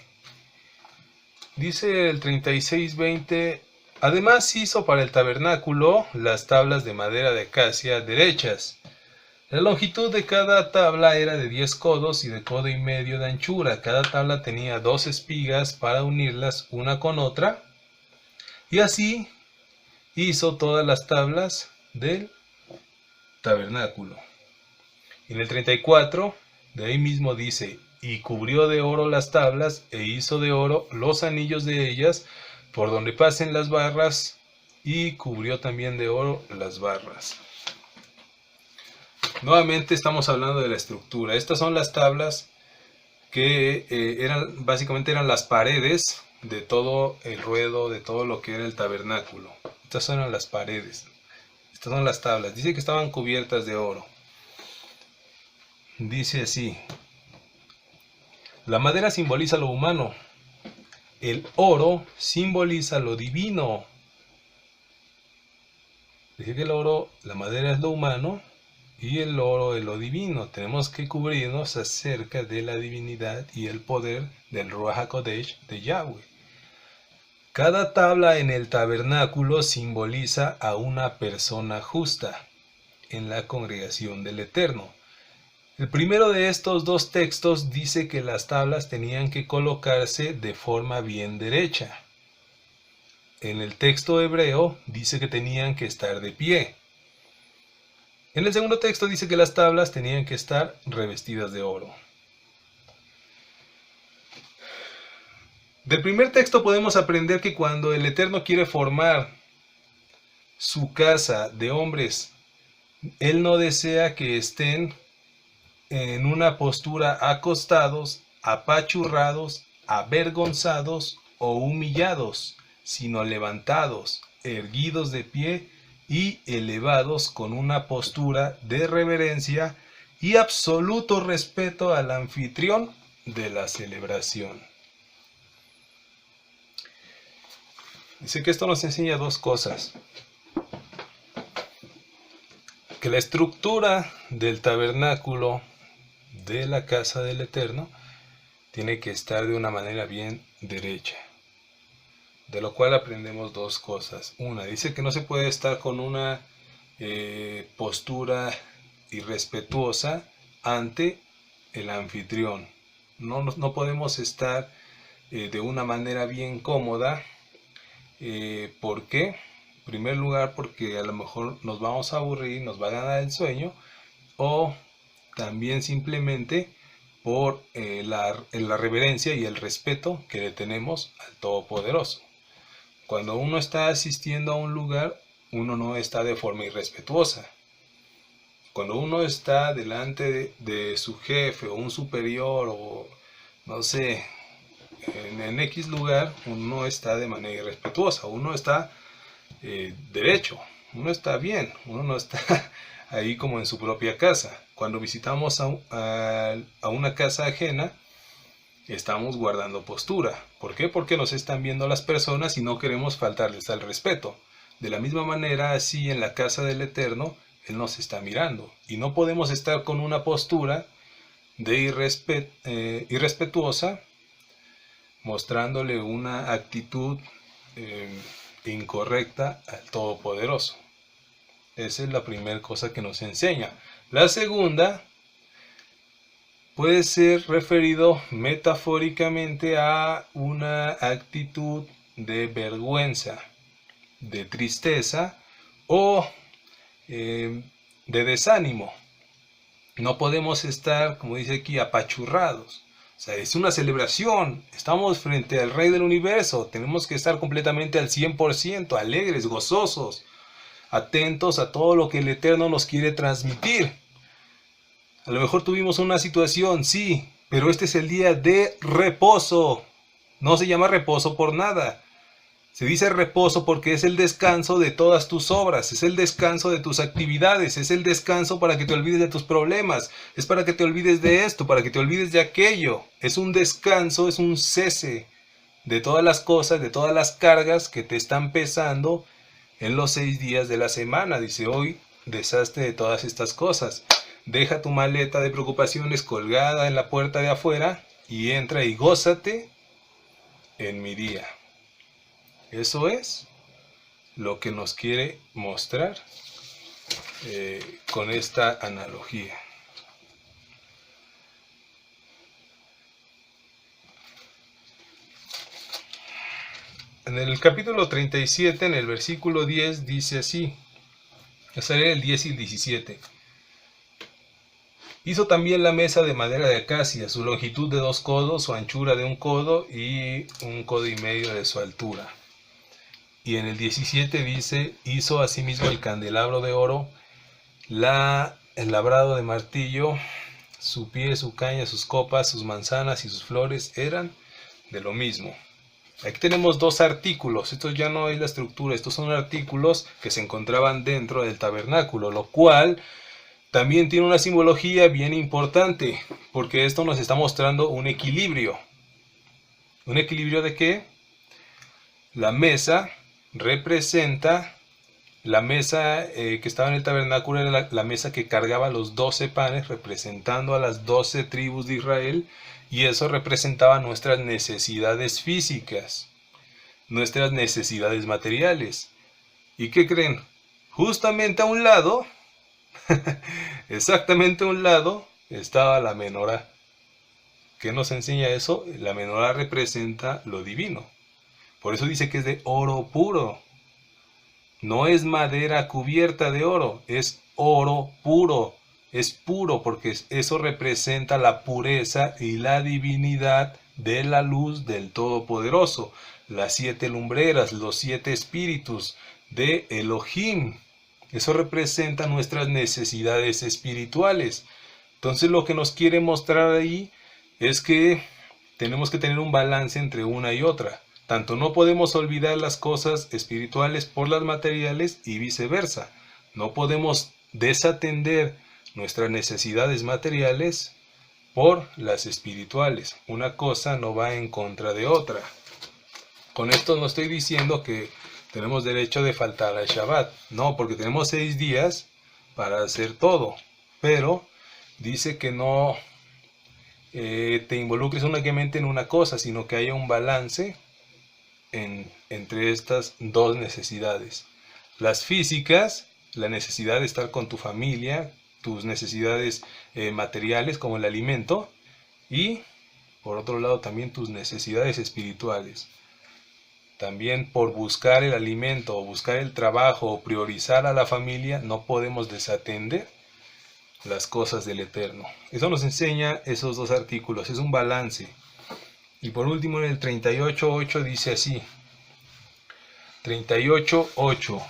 Dice el 36:20. Además hizo para el tabernáculo las tablas de madera de acacia derechas. La longitud de cada tabla era de 10 codos y de 1,5 codos de anchura. Cada tabla tenía 2 espigas para unirlas una con otra. Y así hizo todas las tablas del tabernáculo. En el 34, de ahí mismo dice, y cubrió de oro las tablas e hizo de oro los anillos de ellas por donde pasen las barras y cubrió también de oro las barras. Nuevamente estamos hablando de la estructura. Estas son las tablas que básicamente eran las paredes de todo el ruedo, de todo lo que era el tabernáculo. Estas eran las paredes. Estas son las tablas. Dice que estaban cubiertas de oro. Dice así. La madera simboliza lo humano. El oro simboliza lo divino. Dice que el oro, la madera es lo humano y el oro es lo divino. Tenemos que cubrirnos acerca de la divinidad y el poder del Ruach HaKodesh de Yahweh. Cada tabla en el tabernáculo simboliza a una persona justa en la congregación del Eterno. El primero de estos 2 textos dice que las tablas tenían que colocarse de forma bien derecha. En el texto hebreo dice que tenían que estar de pie. En el segundo texto dice que las tablas tenían que estar revestidas de oro. Del primer texto podemos aprender que cuando el Eterno quiere formar su casa de hombres, Él no desea que estén en una postura acostados, apachurrados, avergonzados o humillados, sino levantados, erguidos de pie y elevados con una postura de reverencia y absoluto respeto al anfitrión de la celebración. Dice que esto nos enseña 2 cosas. Que la estructura del tabernáculo de la casa del Eterno tiene que estar de una manera bien derecha. De lo cual aprendemos 2 cosas. Una, dice que no se puede estar con una postura irrespetuosa ante el anfitrión. No podemos estar de una manera bien cómoda. ¿Por qué? En primer lugar, porque a lo mejor nos vamos a aburrir, nos va a ganar el sueño, o también simplemente por la reverencia y el respeto que le tenemos al Todopoderoso. Cuando uno está asistiendo a un lugar, uno no está de forma irrespetuosa. Cuando uno está delante de su jefe o un superior o no sé, en X lugar, uno está de manera irrespetuosa, uno está derecho, uno está bien, uno no está ahí como en su propia casa. Cuando visitamos a una casa ajena, estamos guardando postura. ¿Por qué? Porque nos están viendo las personas y no queremos faltarles al respeto. De la misma manera, así en la casa del Eterno, Él nos está mirando. Y no podemos estar con una postura de irrespetuosa, mostrándole una actitud incorrecta al Todopoderoso. Esa es la primera cosa que nos enseña. La segunda puede ser referido metafóricamente a una actitud de vergüenza, de tristeza o de desánimo. No podemos estar, como dice aquí, apachurrados. O sea, es una celebración. Estamos frente al Rey del Universo. Tenemos que estar completamente al 100%, alegres, gozosos, atentos a todo lo que el Eterno nos quiere transmitir. A lo mejor tuvimos una situación, sí, pero este es el día de reposo. No se llama reposo por nada. Se dice reposo porque es el descanso de todas tus obras, es el descanso de tus actividades, es el descanso para que te olvides de tus problemas, es para que te olvides de esto, para que te olvides de aquello. Es un descanso, es un cese de todas las cosas, de todas las cargas que te están pesando en los 6 días de la semana. Dice, hoy deshazte de todas estas cosas. Deja tu maleta de preocupaciones colgada en la puerta de afuera y entra y gózate en mi día. Eso es lo que nos quiere mostrar con esta analogía. En el capítulo 37, en el versículo 10, dice así. Sale el 10 y el 17. Hizo también la mesa de madera de acacia, su longitud de 2 codos, su anchura de 1 codo y 1 codo y medio de su altura. Y en el 17 dice, hizo asimismo el candelabro de oro, el labrado de martillo, su pie, su caña, sus copas, sus manzanas y sus flores eran de lo mismo. Aquí tenemos 2 artículos, esto ya no es la estructura, estos son artículos que se encontraban dentro del tabernáculo, lo cual también tiene una simbología bien importante, porque esto nos está mostrando un equilibrio. ¿Un equilibrio de qué? La mesa representa, la mesa que estaba en el tabernáculo era la mesa que cargaba los 12 panes, representando a las 12 tribus de Israel, y eso representaba nuestras necesidades físicas, nuestras necesidades materiales. ¿Y qué creen? Justamente a un lado, exactamente a un lado, estaba la menorá. ¿Qué nos enseña eso? La menorá representa lo divino. Por eso dice que es de oro puro. No es madera cubierta de oro, es oro puro. Es puro porque eso representa la pureza y la divinidad de la luz del Todopoderoso. Las 7 lumbreras, los 7 espíritus de Elohim. Eso representa nuestras necesidades espirituales. Entonces lo que nos quiere mostrar ahí es que tenemos que tener un balance entre una y otra. Tanto no podemos olvidar las cosas espirituales por las materiales y viceversa. No podemos desatender nuestras necesidades materiales por las espirituales. Una cosa no va en contra de otra. Con esto no estoy diciendo que tenemos derecho de faltar al Shabbat. No, porque tenemos 6 días para hacer todo. Pero dice que no te involucres únicamente en una cosa, sino que haya un balance entre estas 2 necesidades. Las físicas la necesidad de estar con tu familia, tus necesidades materiales como el alimento, y por otro lado también tus necesidades espirituales. También por buscar el alimento o buscar el trabajo o priorizar a la familia, no podemos desatender las cosas del Eterno. Eso nos enseña esos dos artículos, es un balance. Y por último en el 38.8 dice así, 38.8.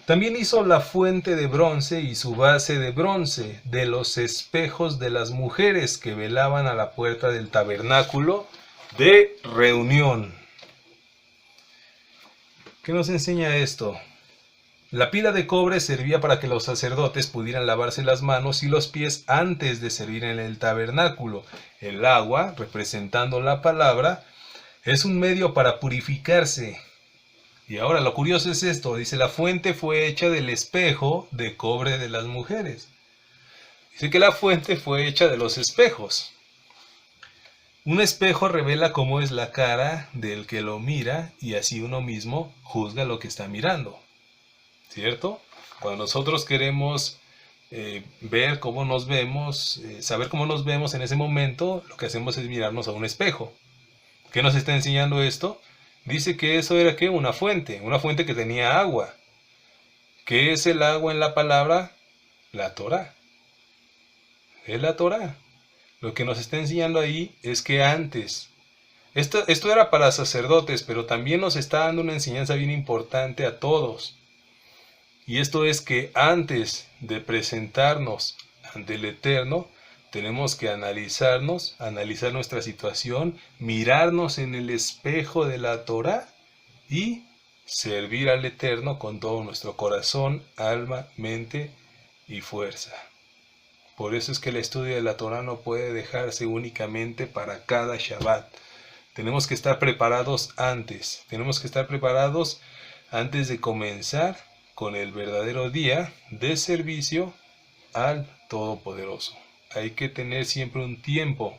También hizo la fuente de bronce y su base de bronce de los espejos de las mujeres que velaban a la puerta del tabernáculo de reunión. ¿Qué nos enseña esto? La pila de cobre servía para que los sacerdotes pudieran lavarse las manos y los pies antes de servir en el tabernáculo. El agua, representando la palabra, es un medio para purificarse. Y ahora lo curioso es esto, dice la fuente fue hecha del espejo de cobre de las mujeres. Dice que la fuente fue hecha de los espejos. Un espejo revela cómo es la cara del que lo mira y así uno mismo juzga lo que está mirando. ¿Cierto? Cuando nosotros queremos ver cómo nos vemos, saber cómo nos vemos en ese momento, lo que hacemos es mirarnos a un espejo. ¿Qué nos está enseñando esto? Dice que eso era ¿qué? Una fuente que tenía agua. ¿Qué es el agua en la palabra? La Torá. Es la Torá. Lo que nos está enseñando ahí es que antes, esto era para sacerdotes, pero también nos está dando una enseñanza bien importante a todos. Y esto es que antes de presentarnos ante el Eterno, tenemos que analizarnos, analizar nuestra situación, mirarnos en el espejo de la Torá y servir al Eterno con todo nuestro corazón, alma, mente y fuerza. Por eso es que el estudio de la Torá no puede dejarse únicamente para cada Shabbat. Tenemos que estar preparados antes. Tenemos que estar preparados antes de comenzar con el verdadero día de servicio al Todopoderoso. Hay que tener siempre un tiempo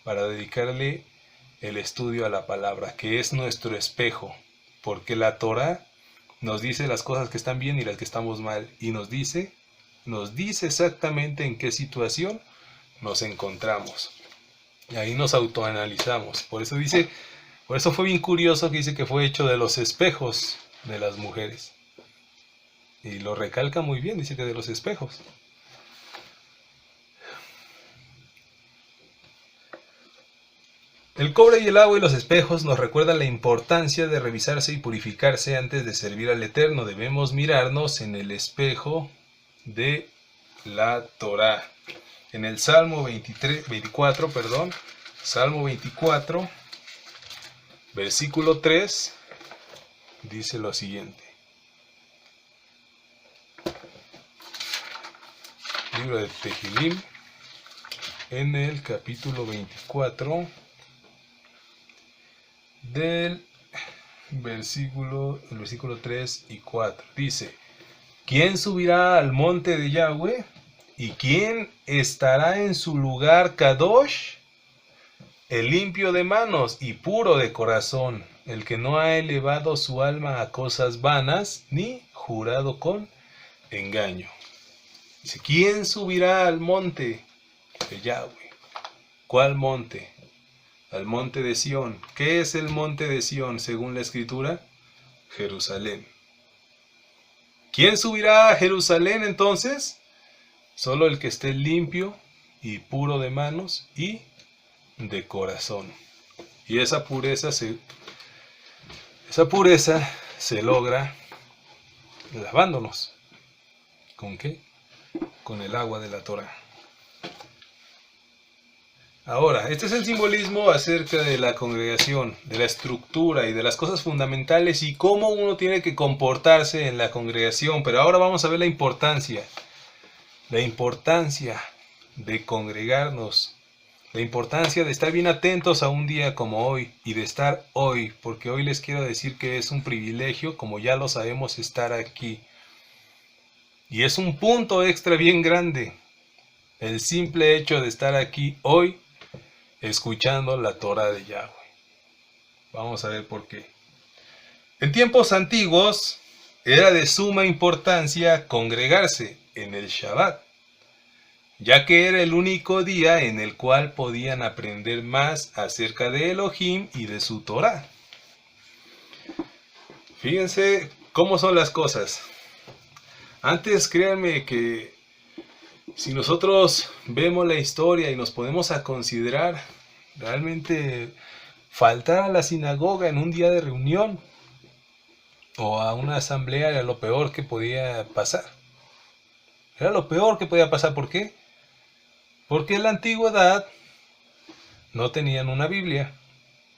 para dedicarle el estudio a la palabra, que es nuestro espejo. Porque la Torá nos dice las cosas que están bien y las que estamos mal. Y nos dice exactamente en qué situación nos encontramos. Y ahí nos autoanalizamos. Por eso fue bien curioso que dice que fue hecho de los espejos de las mujeres. Y lo recalca muy bien, dice que de los espejos. El cobre y el agua y los espejos nos recuerdan la importancia de revisarse y purificarse antes de servir al Eterno. Debemos mirarnos en el espejo de la Torá. En el Salmo 24, Salmo 24, versículo 3, dice lo siguiente. Libro de Tehilim, en el capítulo 24, del versículo 3 y 4. Dice: ¿Quién subirá al monte de Yahweh? ¿Y quién estará en su lugar Kadosh? El limpio de manos y puro de corazón, el que no ha elevado su alma a cosas vanas, ni jurado con engaño. Dice, ¿quién subirá al monte de Yahweh? ¿Cuál monte? Al monte de Sión. ¿Qué es el monte de Sión según la Escritura? Jerusalén. ¿Quién subirá a Jerusalén entonces? Solo el que esté limpio y puro de manos y de corazón. Y esa pureza se logra lavándonos. ¿Con qué? Con el agua de la Torá. Ahora, este es el simbolismo acerca de la congregación, de la estructura y de las cosas fundamentales y cómo uno tiene que comportarse en la congregación. Pero ahora vamos a ver la importancia de congregarnos, la importancia de estar bien atentos a un día como hoy y de estar hoy, porque hoy les quiero decir que es un privilegio, como ya lo sabemos, estar aquí. Y es un punto extra bien grande, el simple hecho de estar aquí hoy, escuchando la Torá de Yahweh. Vamos a ver por qué. En tiempos antiguos, era de suma importancia congregarse en el Shabbat, ya que era el único día en el cual podían aprender más acerca de Elohim y de su Torah. Fíjense cómo son las cosas. Antes, créanme que si nosotros vemos la historia y nos ponemos a considerar, realmente faltar a la sinagoga en un día de reunión o a una asamblea era lo peor que podía pasar. Era lo peor que podía pasar. ¿Por qué? Porque en la antigüedad no tenían una Biblia,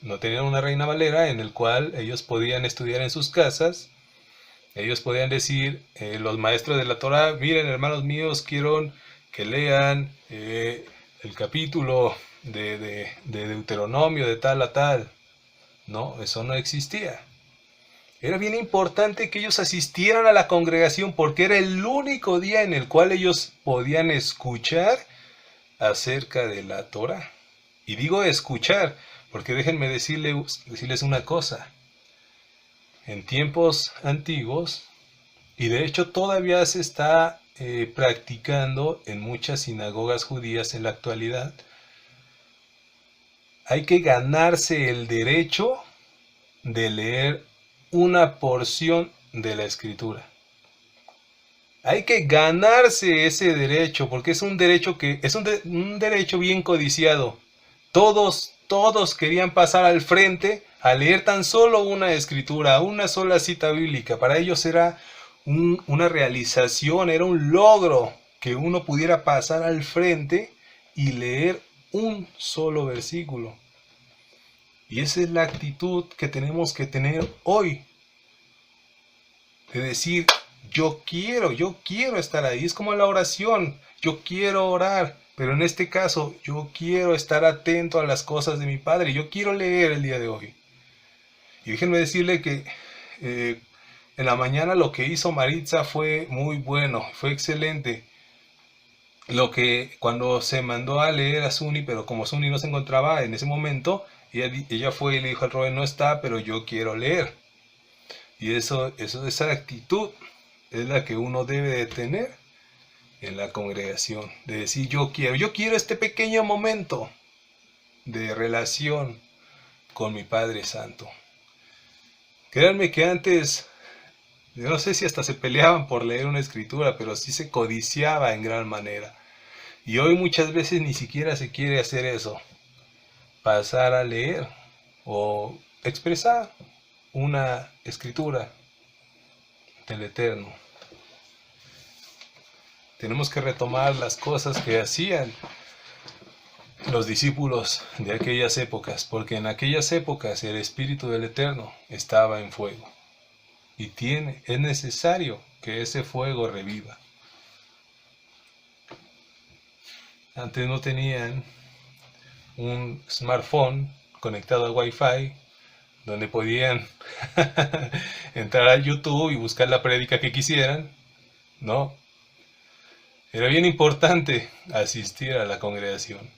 no tenían una Reina Valera en el cual ellos podían estudiar en sus casas. Ellos podían decir, los maestros de la Torah, miren hermanos míos, quiero que lean el capítulo de Deuteronomio de tal a tal. No, eso no existía. Era bien importante que ellos asistieran a la congregación porque era el único día en el cual ellos podían escuchar acerca de la Torah. Y digo escuchar, porque déjenme decirles una cosa. En tiempos antiguos, y de hecho todavía se está practicando en muchas sinagogas judías en la actualidad, hay que ganarse el derecho de leer una porción de la Escritura. Hay que ganarse ese derecho, porque es un derecho que es un derecho bien codiciado. Todos querían pasar al frente a leer tan solo una escritura, una sola cita bíblica. Para ellos era una realización, era un logro que uno pudiera pasar al frente y leer un solo versículo. Y esa es la actitud que tenemos que tener hoy. De decir, yo quiero estar ahí. Es como la oración, yo quiero orar. Pero en este caso, yo quiero estar atento a las cosas de mi Padre. Yo quiero leer el día de hoy. Y déjenme decirle que en la mañana lo que hizo Maritza fue muy bueno, fue excelente. Cuando se mandó a leer a Suni, pero como Suni no se encontraba en ese momento, ella fue y le dijo al Robert, no está, pero yo quiero leer. Y esa actitud es la que uno debe de tener en la congregación, de decir yo quiero este pequeño momento de relación con mi Padre Santo. Créanme que antes, yo no sé si hasta se peleaban por leer una escritura, pero sí se codiciaba en gran manera. Y hoy muchas veces ni siquiera se quiere hacer eso, pasar a leer o expresar una escritura del Eterno. Tenemos que retomar las cosas que hacían los discípulos de aquellas épocas, porque en aquellas épocas el Espíritu del Eterno estaba en fuego. Y es necesario que ese fuego reviva. Antes no tenían un smartphone conectado al Wi-Fi, donde podían entrar a YouTube y buscar la prédica que quisieran. No. Era bien importante asistir a la congregación.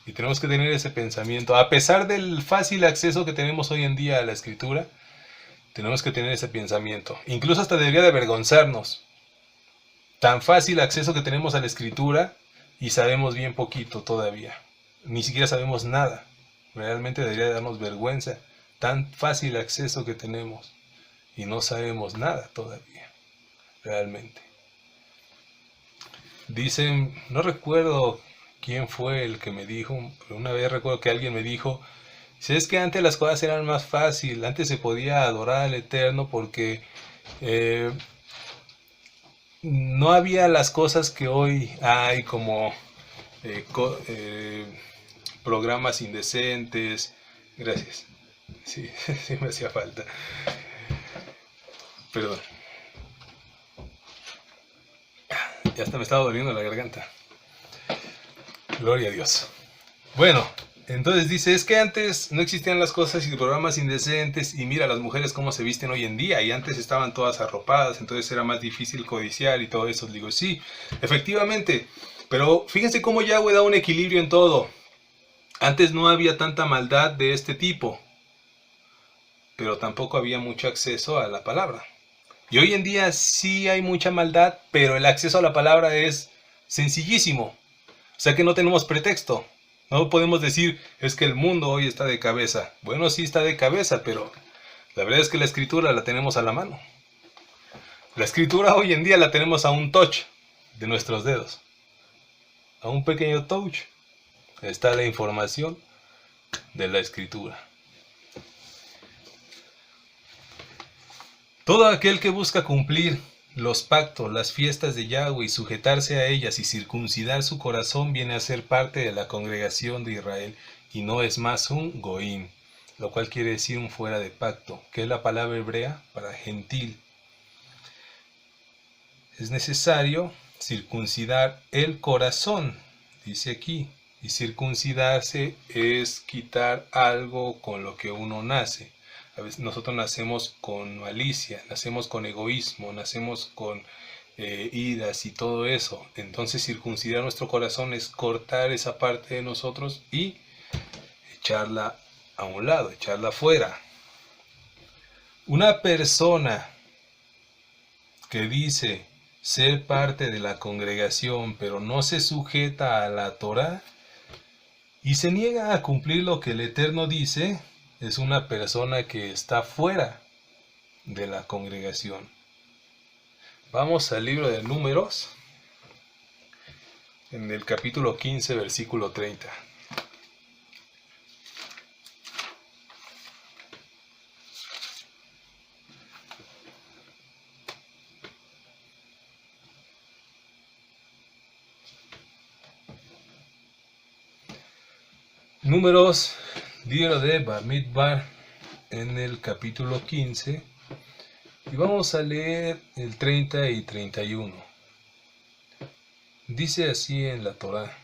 Y tenemos que tener ese pensamiento. A pesar del fácil acceso que tenemos hoy en día a la Escritura, tenemos que tener ese pensamiento. Incluso hasta debería de avergonzarnos. Tan fácil acceso que tenemos a la Escritura y sabemos bien poquito todavía. Ni siquiera sabemos nada. Realmente debería de darnos vergüenza. Tan fácil acceso que tenemos y no sabemos nada todavía. Realmente. Dicen, no recuerdo quién fue el que me dijo, pero una vez recuerdo que alguien me dijo, si es que antes las cosas eran más fáciles, antes se podía adorar al Eterno porque no había las cosas que hoy hay como programas indecentes. Gracias. Sí, sí me hacía falta. Perdón. Ya hasta me estaba doliendo la garganta. Gloria a Dios. Bueno, entonces dice, es que antes no existían las cosas y programas indecentes y mira las mujeres cómo se visten hoy en día y antes estaban todas arropadas, entonces era más difícil codiciar y todo eso. Digo, sí, efectivamente, pero fíjense cómo Yahweh da un equilibrio en todo. Antes no había tanta maldad de este tipo, pero tampoco había mucho acceso a la palabra. Y hoy en día sí hay mucha maldad, pero el acceso a la palabra es sencillísimo. O sea que no tenemos pretexto. No podemos decir, es que el mundo hoy está de cabeza. Bueno, sí está de cabeza, pero la verdad es que la escritura la tenemos a la mano. La escritura hoy en día la tenemos a un touch de nuestros dedos. A un pequeño touch está la información de la escritura. Todo aquel que busca cumplir los pactos, las fiestas de Yahweh y sujetarse a ellas y circuncidar su corazón viene a ser parte de la congregación de Israel y no es más un goín, lo cual quiere decir un fuera de pacto, que es la palabra hebrea para gentil. Es necesario circuncidar el corazón, dice aquí, y circuncidarse es quitar algo con lo que uno nace. A veces nosotros nacemos con malicia, nacemos con egoísmo, nacemos con iras y todo eso. Entonces circuncidar nuestro corazón es cortar esa parte de nosotros y echarla a un lado, echarla afuera. Una persona que dice ser parte de la congregación pero no se sujeta a la Torá y se niega a cumplir lo que el Eterno dice, es una persona que está fuera de la congregación. Vamos al libro de Números, en el capítulo 15, versículo 30. Números, libro de Bamidbar, en el capítulo 15, y vamos a leer el 30 y 31. Dice así en la Torá: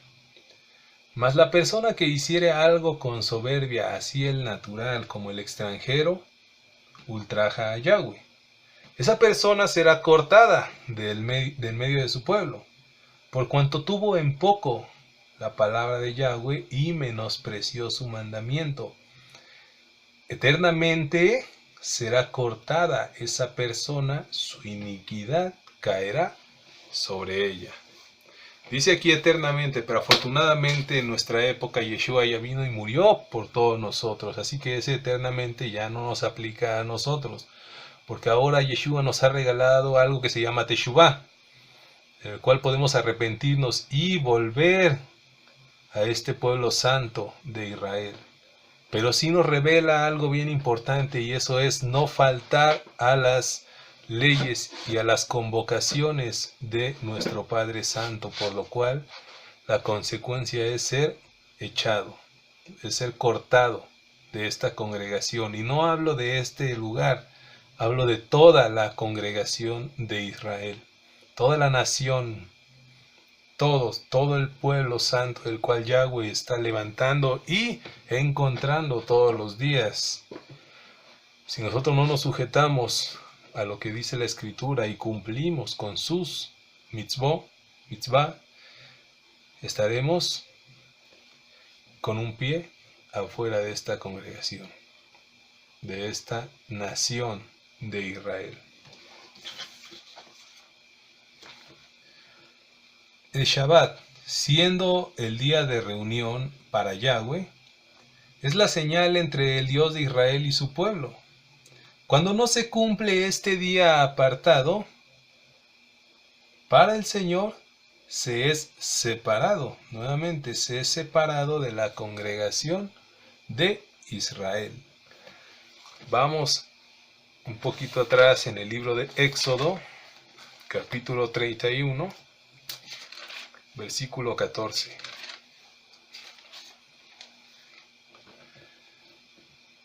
mas la persona que hiciere algo con soberbia, así el natural como el extranjero, ultraja a Yahweh. Esa persona será cortada del medio de su pueblo, por cuanto tuvo en poco la palabra de Yahweh y menospreció su mandamiento. Eternamente será cortada esa persona, su iniquidad caerá sobre ella. Dice aquí eternamente, pero afortunadamente en nuestra época Yeshua ya vino y murió por todos nosotros, así que ese eternamente ya no nos aplica a nosotros, porque ahora Yeshua nos ha regalado algo que se llama Teshuvah, en el cual podemos arrepentirnos y volver a este pueblo santo de Israel. Pero sí nos revela algo bien importante, y eso es no faltar a las leyes y a las convocaciones de nuestro Padre Santo, por lo cual la consecuencia es ser echado, es ser cortado de esta congregación. Y no hablo de este lugar, hablo de toda la congregación de Israel, toda la nación, todo el pueblo santo del cual Yahweh está levantando y encontrando todos los días. Si nosotros no nos sujetamos a lo que dice la Escritura y cumplimos con sus mitzvah, estaremos con un pie afuera de esta congregación, de esta nación de Israel. El Shabbat, siendo el día de reunión para Yahweh, es la señal entre el Dios de Israel y su pueblo. Cuando no se cumple este día apartado para el Señor, se es separado, nuevamente se es separado de la congregación de Israel. Vamos un poquito atrás en el libro de Éxodo, capítulo 31, versículo 14.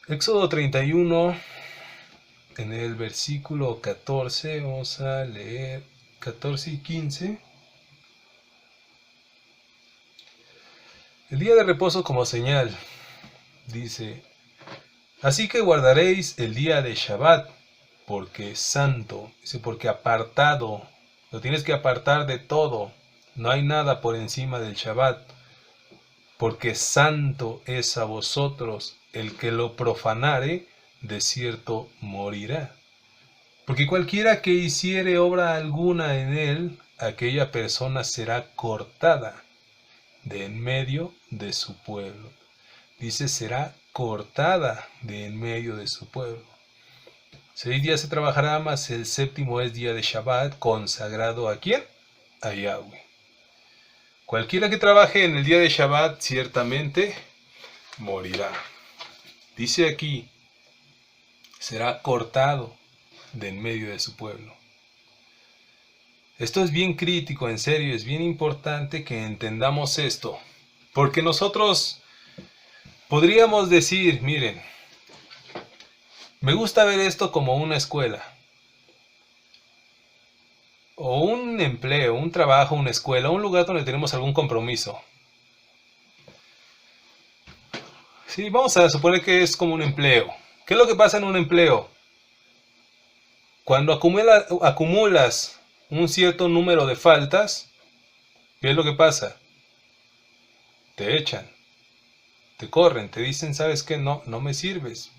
Éxodo 31, en el versículo 14, vamos a leer 14 y 15. El día de reposo como señal, dice: así que guardaréis el día de Shabbat, porque es santo. Dice, porque apartado, lo tienes que apartar de todo, no hay nada por encima del Shabbat, porque santo es a vosotros, el que lo profanare, de cierto morirá. Porque cualquiera que hiciere obra alguna en él, aquella persona será cortada de en medio de su pueblo. Dice, será cortada de en medio de su pueblo. 6 días se trabajará, mas el séptimo es día de Shabbat, consagrado ¿a quién? A Yahweh. Cualquiera que trabaje en el día de Shabbat ciertamente morirá. Dice aquí, será cortado de en medio de su pueblo. Esto es bien crítico, en serio, es bien importante que entendamos esto. Porque nosotros podríamos decir, miren, me gusta ver esto como una escuela. O un empleo, un trabajo, una escuela, un lugar donde tenemos algún compromiso. Sí, vamos a suponer que es como un empleo. ¿Qué es lo que pasa en un empleo? Cuando acumulas un cierto número de faltas, ¿qué es lo que pasa? Te echan, te corren, te dicen, ¿sabes qué? No me sirves.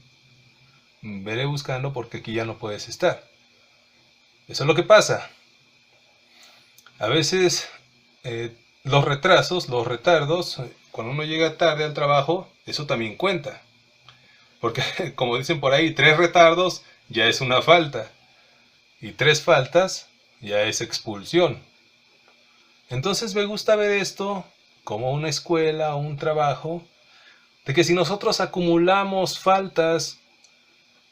Veré buscando porque aquí ya no puedes estar. Eso es lo que pasa. A veces los retrasos, los retardos, cuando uno llega tarde al trabajo, eso también cuenta. Porque como dicen por ahí, 3 retardos ya es una falta. Y 3 faltas ya es expulsión. Entonces me gusta ver esto como una escuela o un trabajo, de que si nosotros acumulamos faltas,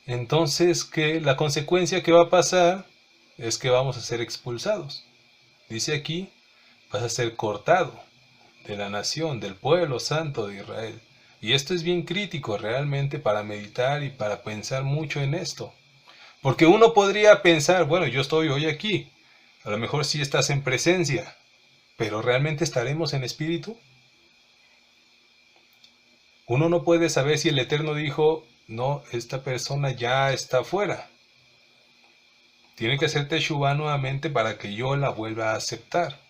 entonces que la consecuencia que va a pasar es que vamos a ser expulsados. Dice aquí, vas a ser cortado de la nación, del pueblo santo de Israel. Y esto es bien crítico realmente para meditar y para pensar mucho en esto. Porque uno podría pensar, bueno, yo estoy hoy aquí, a lo mejor sí estás en presencia, pero ¿realmente estaremos en espíritu? Uno no puede saber si el Eterno dijo, no, esta persona ya está fuera. Tiene que hacer teshuvá nuevamente para que yo la vuelva a aceptar.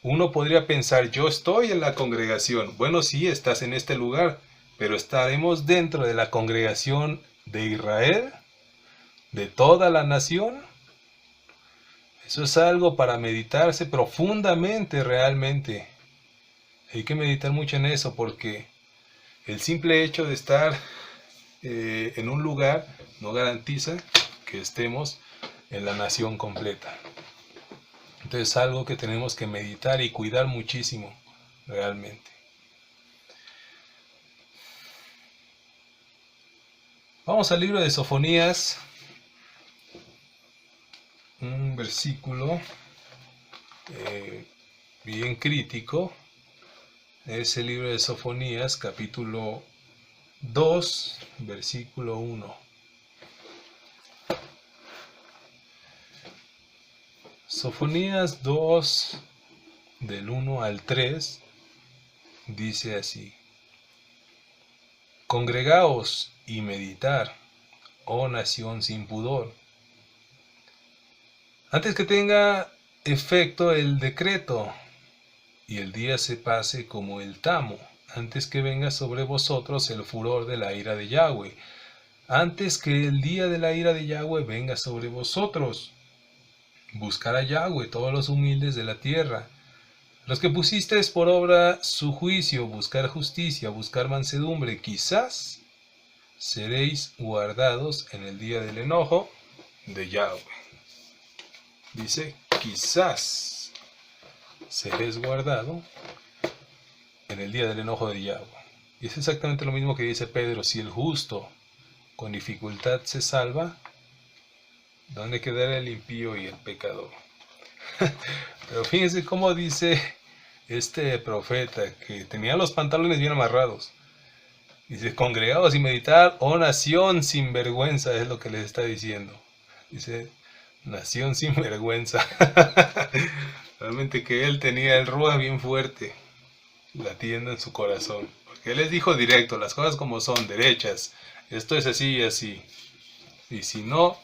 Uno podría pensar, yo estoy en la congregación. Bueno, sí, estás en este lugar, pero ¿estaremos dentro de la congregación de Israel? ¿De toda la nación? Eso es algo para meditarse profundamente realmente. Hay que meditar mucho en eso porque el simple hecho de estar en un lugar no garantiza que estemos en la nación completa. Entonces es algo que tenemos que meditar y cuidar muchísimo realmente. Vamos al libro de Sofonías, un versículo bien crítico. Es el libro de Sofonías, capítulo 2, versículo 1. Sofonías 2, del 1 al 3, dice así: Congregaos y meditar, oh nación sin pudor, antes que tenga efecto el decreto y el día se pase como el tamo, antes que venga sobre vosotros el furor de la ira de Yahweh, antes que el día de la ira de Yahweh venga sobre vosotros. Buscar a Yahweh todos los humildes de la tierra, los que pusisteis por obra su juicio, buscar justicia, buscar mansedumbre, quizás seréis guardados en el día del enojo de Yahweh. Dice, quizás seréis guardado en el día del enojo de Yahweh. Y es exactamente lo mismo que dice Pedro: si el justo con dificultad se salva, ¿dónde quedará el impío y el pecador? Pero fíjense cómo dice este profeta, que tenía los pantalones bien amarrados. Dice, congregaos y meditar, oh nación sin vergüenza, es lo que les está diciendo. Dice, nación sin vergüenza. Realmente que él tenía el ruaj bien fuerte, latiendo en su corazón. Porque él les dijo directo, las cosas como son, derechas. Esto es así y así. Y si no,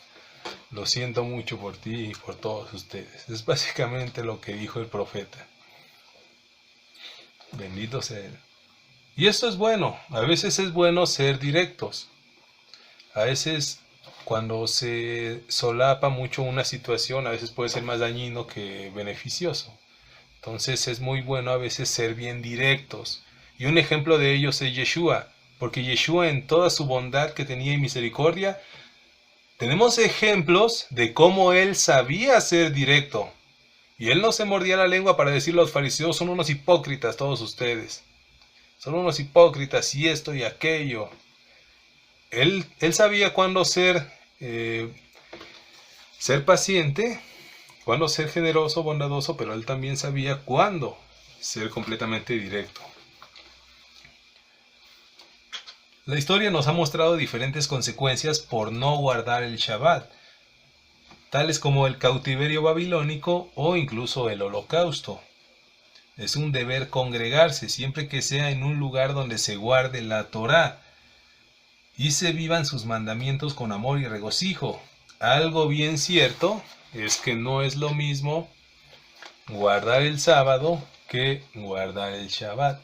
lo siento mucho por ti y por todos ustedes. Es básicamente lo que dijo el profeta. Bendito sea él. Y esto es bueno. A veces es bueno ser directos. A veces cuando se solapa mucho una situación, a veces puede ser más dañino que beneficioso. Entonces es muy bueno a veces ser bien directos. Y un ejemplo de ellos es Yeshua, porque Yeshua en toda su bondad que tenía y misericordia, tenemos ejemplos de cómo él sabía ser directo. Y él no se mordía la lengua para decir: los fariseos son unos hipócritas todos ustedes. Son unos hipócritas y esto y aquello. Él sabía cuándo ser paciente, cuándo ser generoso, bondadoso, pero él también sabía cuándo ser completamente directo. La historia nos ha mostrado diferentes consecuencias por no guardar el Shabbat, tales como el cautiverio babilónico o incluso el holocausto. Es un deber congregarse siempre que sea en un lugar donde se guarde la Torá y se vivan sus mandamientos con amor y regocijo. Algo bien cierto es que no es lo mismo guardar el sábado que guardar el Shabbat.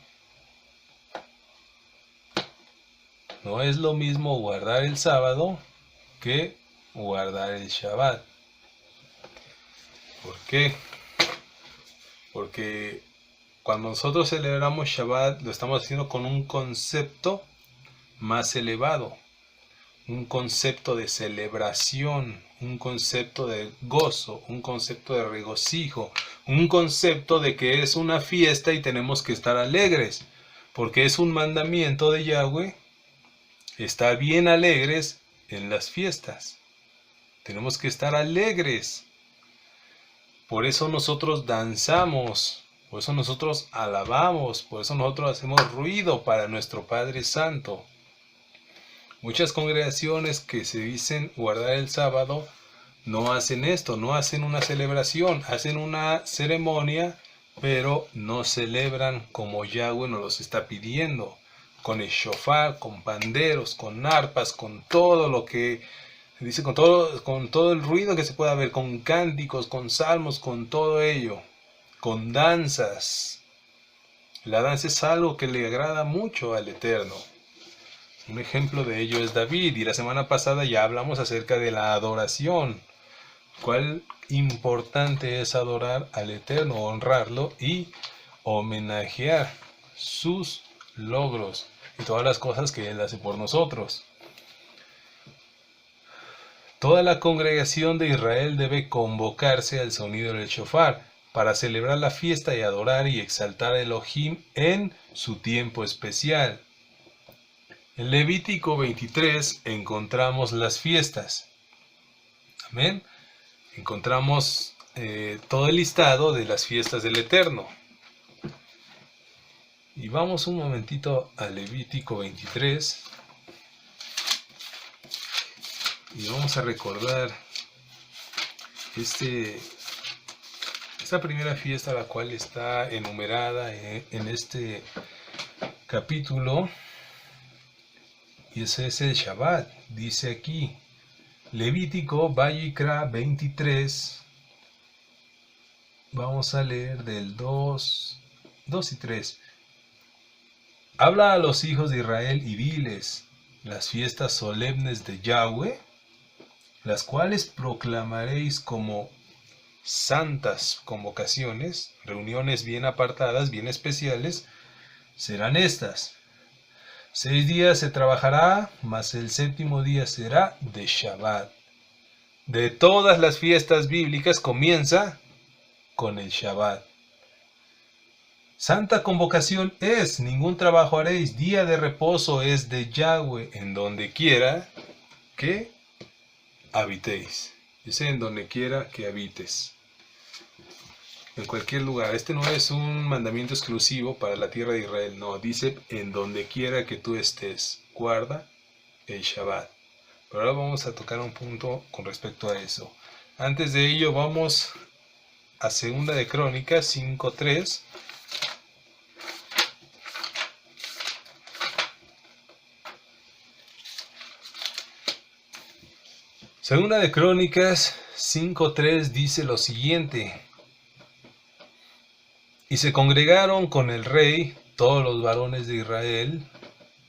No es lo mismo guardar el sábado que guardar el Shabbat. ¿Por qué? Porque cuando nosotros celebramos Shabbat, lo estamos haciendo con un concepto más elevado, un concepto de celebración, un concepto de gozo, un concepto de regocijo, un concepto de que es una fiesta y tenemos que estar alegres, porque es un mandamiento de Yahweh, estar bien alegres en las fiestas. Tenemos que estar alegres. Por eso nosotros danzamos, por eso nosotros alabamos, por eso nosotros hacemos ruido para nuestro Padre Santo. Muchas congregaciones que se dicen guardar el sábado no hacen esto, no hacen una celebración, hacen una ceremonia, pero no celebran como Yahweh nos los está pidiendo, con el shofar, con panderos, con arpas, con todo lo que dice, con todo el ruido que se pueda ver, con cánticos, con salmos, con todo ello, con danzas. La danza es algo que le agrada mucho al Eterno. Un ejemplo de ello es David, y la semana pasada ya hablamos acerca de la adoración. Cuál importante es adorar al Eterno, honrarlo y homenajear sus logros y todas las cosas que Él hace por nosotros. Toda la congregación de Israel debe convocarse al sonido del shofar para celebrar la fiesta y adorar y exaltar a Elohim en su tiempo especial. En Levítico 23 encontramos las fiestas. Amén. Encontramos todo el listado de las fiestas del Eterno. Y vamos un momentito a Levítico 23. Y vamos a recordar esta primera fiesta, la cual está enumerada en este capítulo. Y ese es el Shabbat. Dice aquí, Levítico Vayikra 23. Vamos a leer del 2 y 3. Habla a los hijos de Israel y diles: las fiestas solemnes de Yahweh, las cuales proclamaréis como santas convocaciones, reuniones bien apartadas, bien especiales, serán estas. 6 días se trabajará, mas el 7º día será de Shabbat. De todas las fiestas bíblicas comienza con el Shabbat. Santa convocación es: ningún trabajo haréis, día de reposo es de Yahweh, en donde quiera que habitéis. Dice: en donde quiera que habites. En cualquier lugar. Este no es un mandamiento exclusivo para la tierra de Israel. No, dice: en donde quiera que tú estés, guarda el Shabbat. Pero ahora vamos a tocar un punto con respecto a eso. Antes de ello vamos a 2 de Crónicas 5:3. Segunda de Crónicas 5:3 dice lo siguiente: y se congregaron con el rey todos los varones de Israel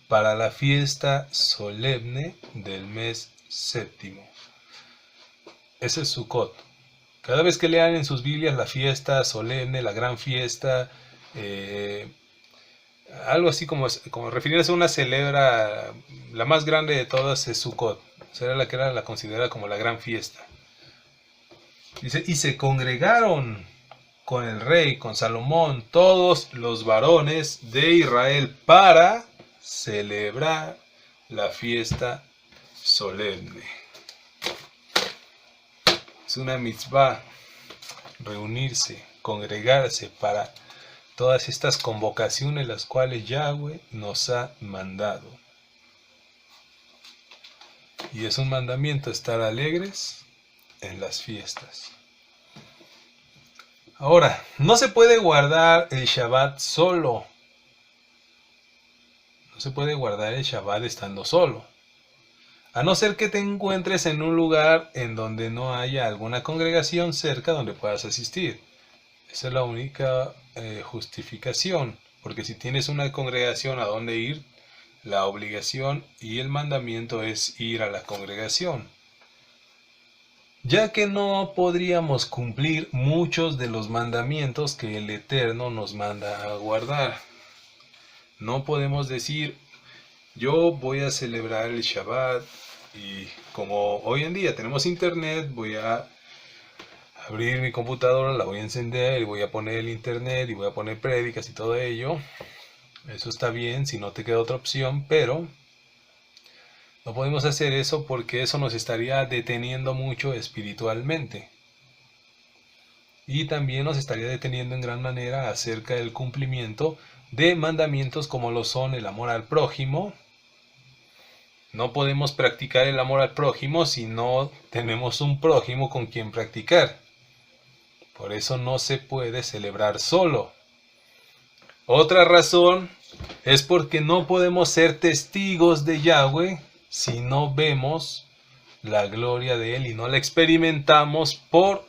para la fiesta solemne del mes séptimo. Ese es Sukkot. Cada vez que lean en sus Biblias la fiesta solemne, la gran fiesta, algo así como refiriéndose a una celebra, la más grande de todas es Sukkot. Será la que era la considerada como la gran fiesta. Dice, y se congregaron con el rey, con Salomón, todos los varones de Israel para celebrar la fiesta solemne. Es una mitzvah reunirse, congregarse para todas estas convocaciones las cuales Yahweh nos ha mandado. Y es un mandamiento estar alegres en las fiestas. Ahora, no se puede guardar el Shabbat solo. No se puede guardar el Shabbat estando solo. A no ser que te encuentres en un lugar en donde no haya alguna congregación cerca donde puedas asistir. Esa es la única justificación. Porque si tienes una congregación a donde ir, la obligación y el mandamiento es ir a la congregación. Ya que no podríamos cumplir muchos de los mandamientos que el Eterno nos manda a guardar. No podemos decir, yo voy a celebrar el Shabbat y como hoy en día tenemos internet, voy a abrir mi computadora, la voy a encender y voy a poner el internet y voy a poner prédicas y todo ello. Eso está bien si no te queda otra opción, pero no podemos hacer eso porque eso nos estaría deteniendo mucho espiritualmente. Y también nos estaría deteniendo en gran manera acerca del cumplimiento de mandamientos como lo son el amor al prójimo. No podemos practicar el amor al prójimo si no tenemos un prójimo con quien practicar. Por eso no se puede celebrar solo. Otra razón es porque no podemos ser testigos de Yahweh si no vemos la gloria de Él y no la experimentamos por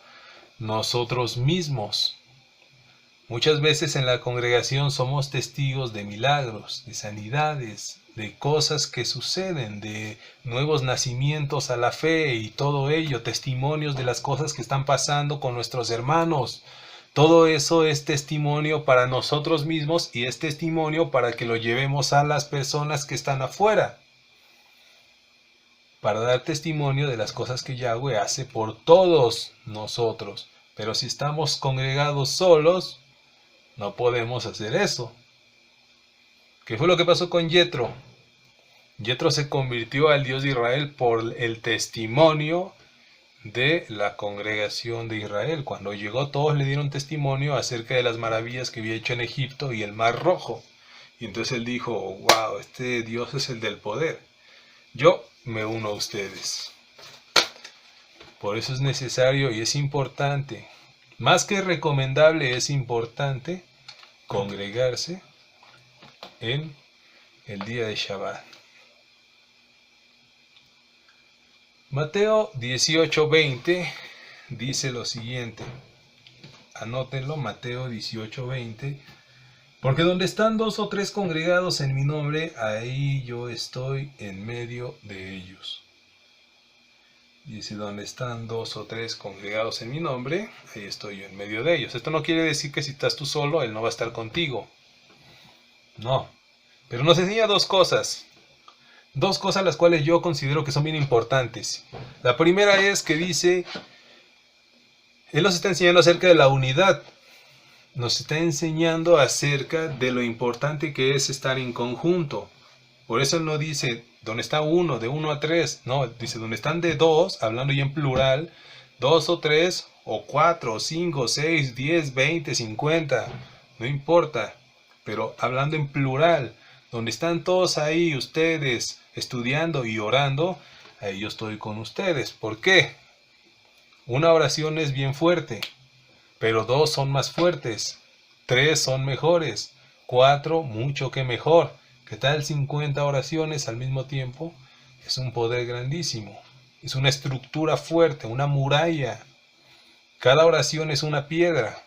nosotros mismos. Muchas veces en la congregación somos testigos de milagros, de sanidades, de cosas que suceden, de nuevos nacimientos a la fe y todo ello, testimonios de las cosas que están pasando con nuestros hermanos. Todo eso es testimonio para nosotros mismos y es testimonio para que lo llevemos a las personas que están afuera. Para dar testimonio de las cosas que Yahweh hace por todos nosotros. Pero si estamos congregados solos, no podemos hacer eso. ¿Qué fue lo que pasó con Yetro? Yetro se convirtió al Dios de Israel por el testimonio de la congregación de Israel. Cuando llegó, todos le dieron testimonio acerca de las maravillas que había hecho en Egipto y el Mar Rojo. Y entonces él dijo, wow, este Dios es el del poder. Yo me uno a ustedes. Por eso es necesario y es importante, más que recomendable, es importante congregarse en el día de Shabbat. Mateo 18:20 dice lo siguiente. Anótenlo, Mateo 18:20. Porque donde están 2 o 3 congregados en mi nombre, ahí yo estoy en medio de ellos. Dice, donde están 2 o 3 congregados en mi nombre, ahí estoy yo en medio de ellos. Esto no quiere decir que si estás tú solo, Él no va a estar contigo. No. Pero nos enseña 2 cosas. 2 cosas las cuales yo considero que son bien importantes. La primera es que dice, Él nos está enseñando acerca de la unidad. Nos está enseñando acerca de lo importante que es estar en conjunto. Por eso Él no dice, donde está uno, de 1 a 3. No, dice, donde están de 2, hablando ya en plural, 2 o 3, o 4, o 5, 6, 10, 20, 50. No importa, pero hablando en plural. Donde están todos ahí, ustedes, estudiando y orando, ahí yo estoy con ustedes. ¿Por qué? Una oración es bien fuerte, pero 2 son más fuertes, 3 son mejores, 4 mucho que mejor. ¿Qué tal 50 oraciones al mismo tiempo? Es un poder grandísimo. Es una estructura fuerte, una muralla. Cada oración es una piedra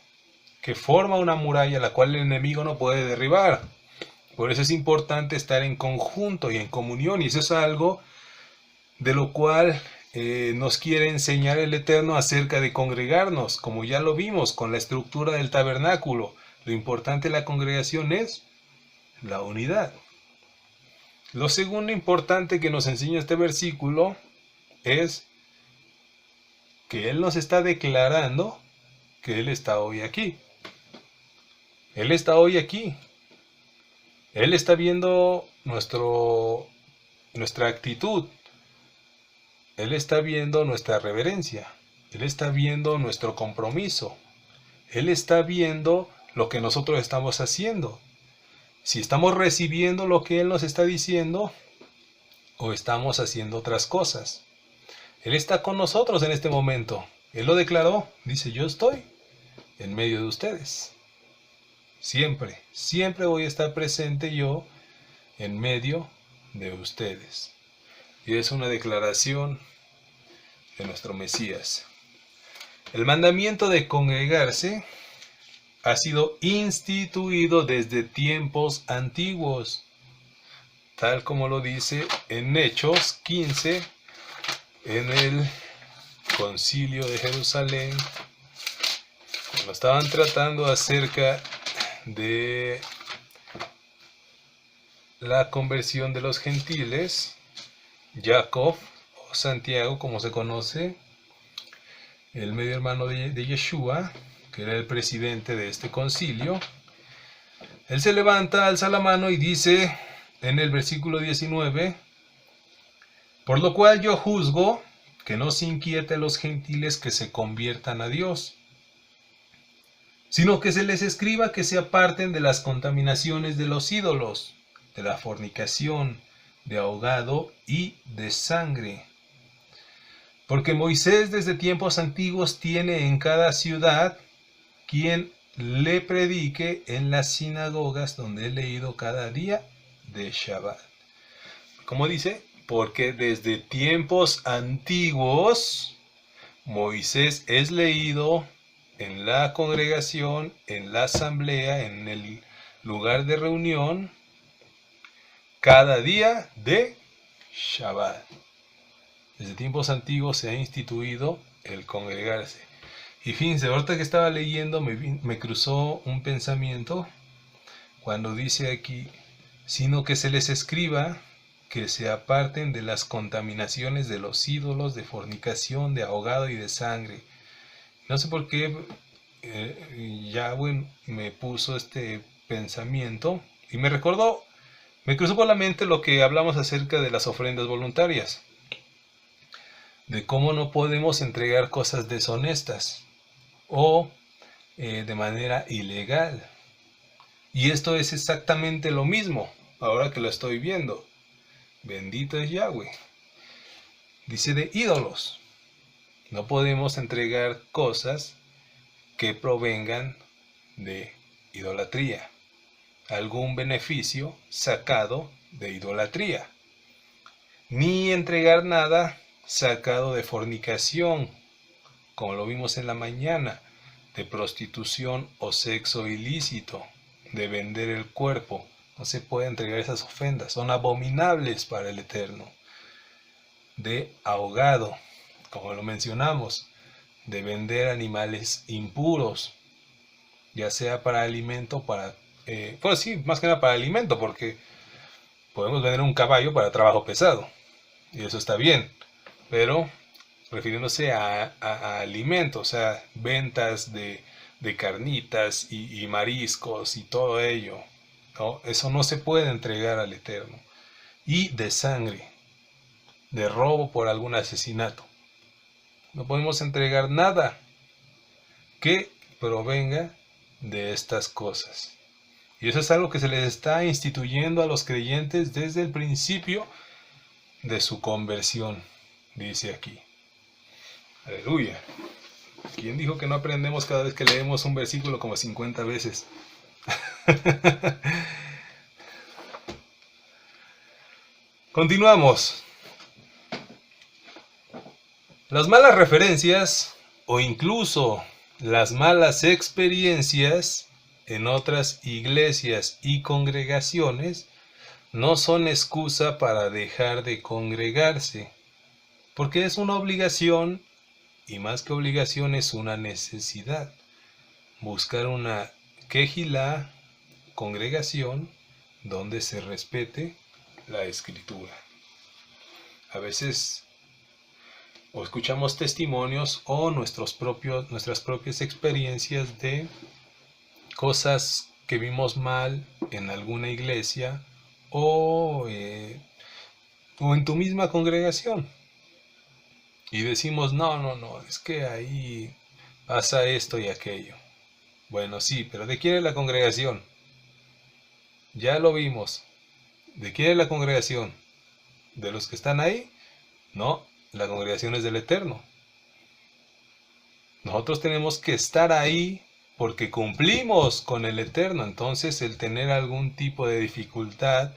que forma una muralla la cual el enemigo no puede derribar. Por eso es importante estar en conjunto y en comunión. Y eso es algo de lo cual nos quiere enseñar el Eterno acerca de congregarnos, como ya lo vimos con la estructura del tabernáculo. Lo importante de la congregación es la unidad. Lo segundo importante que nos enseña este versículo es que Él nos está declarando que Él está hoy aquí. Él está hoy aquí. Él está viendo nuestra actitud. Él está viendo nuestra reverencia. Él está viendo nuestro compromiso. Él está viendo lo que nosotros estamos haciendo. Si estamos recibiendo lo que Él nos está diciendo o estamos haciendo otras cosas. Él está con nosotros en este momento. Él lo declaró. Dice, yo estoy en medio de ustedes. Siempre, siempre voy a estar presente yo en medio de ustedes. Y es una declaración de nuestro Mesías. El mandamiento de congregarse ha sido instituido desde tiempos antiguos, tal como lo dice en Hechos 15, en el Concilio de Jerusalén, cuando estaban tratando acerca de la conversión de los gentiles. Jacob, o Santiago como se conoce, el medio hermano de Yeshua, que era el presidente de este concilio, él se levanta, alza la mano y dice en el versículo 19, por lo cual yo juzgo que no se inquiete a los gentiles que se conviertan a Dios, sino que se les escriba que se aparten de las contaminaciones de los ídolos, de la fornicación, de ahogado y de sangre. Porque Moisés desde tiempos antiguos tiene en cada ciudad quien le predique en las sinagogas donde he leído cada día de Shabbat. ¿Cómo dice? Porque desde tiempos antiguos Moisés es leído en la congregación, en la asamblea, en el lugar de reunión, cada día de Shabbat. Desde tiempos antiguos se ha instituido el congregarse. Y fíjense, ahorita que estaba leyendo me cruzó un pensamiento cuando dice aquí, sino que se les escriba que se aparten de las contaminaciones de los ídolos, de fornicación, de ahogado y de sangre. No sé por qué Yahweh me puso este pensamiento y me cruzó por la mente lo que hablamos acerca de las ofrendas voluntarias, de cómo no podemos entregar cosas deshonestas o de manera ilegal. Y esto es exactamente lo mismo, ahora que lo estoy viendo. Bendito es Yahweh. Dice de ídolos. No podemos entregar cosas que provengan de idolatría. Algún beneficio sacado de idolatría. Ni entregar nada sacado de fornicación, como lo vimos en la mañana, de prostitución o sexo ilícito, de vender el cuerpo. No se puede entregar esas ofrendas, son abominables para el Eterno. De ahogado, como lo mencionamos, de vender animales impuros, ya sea para alimento, pues sí, más que nada para alimento, porque podemos vender un caballo para trabajo pesado, y eso está bien, pero refiriéndose a alimento, o sea, ventas de carnitas y mariscos y todo ello, ¿no? Eso no se puede entregar al Eterno. Y de sangre, de robo por algún asesinato. No podemos entregar nada que provenga de estas cosas. Y eso es algo que se les está instituyendo a los creyentes desde el principio de su conversión, dice aquí. Aleluya. ¿Quién dijo que no aprendemos cada vez que leemos un versículo como 50 veces? Continuamos. Las malas referencias o incluso las malas experiencias en otras iglesias y congregaciones no son excusa para dejar de congregarse. Porque es una obligación, y más que obligación es una necesidad. Buscar una quejilá, congregación, donde se respete la escritura. A veces o escuchamos testimonios o nuestras propias experiencias de cosas que vimos mal en alguna iglesia o en tu misma congregación. Y decimos, no, es que ahí pasa esto y aquello. Bueno, sí, pero ¿de quién es la congregación? Ya lo vimos. ¿De quién es la congregación? ¿De los que están ahí? No, la congregación es del Eterno. Nosotros tenemos que estar ahí porque cumplimos con el Eterno. Entonces, el tener algún tipo de dificultad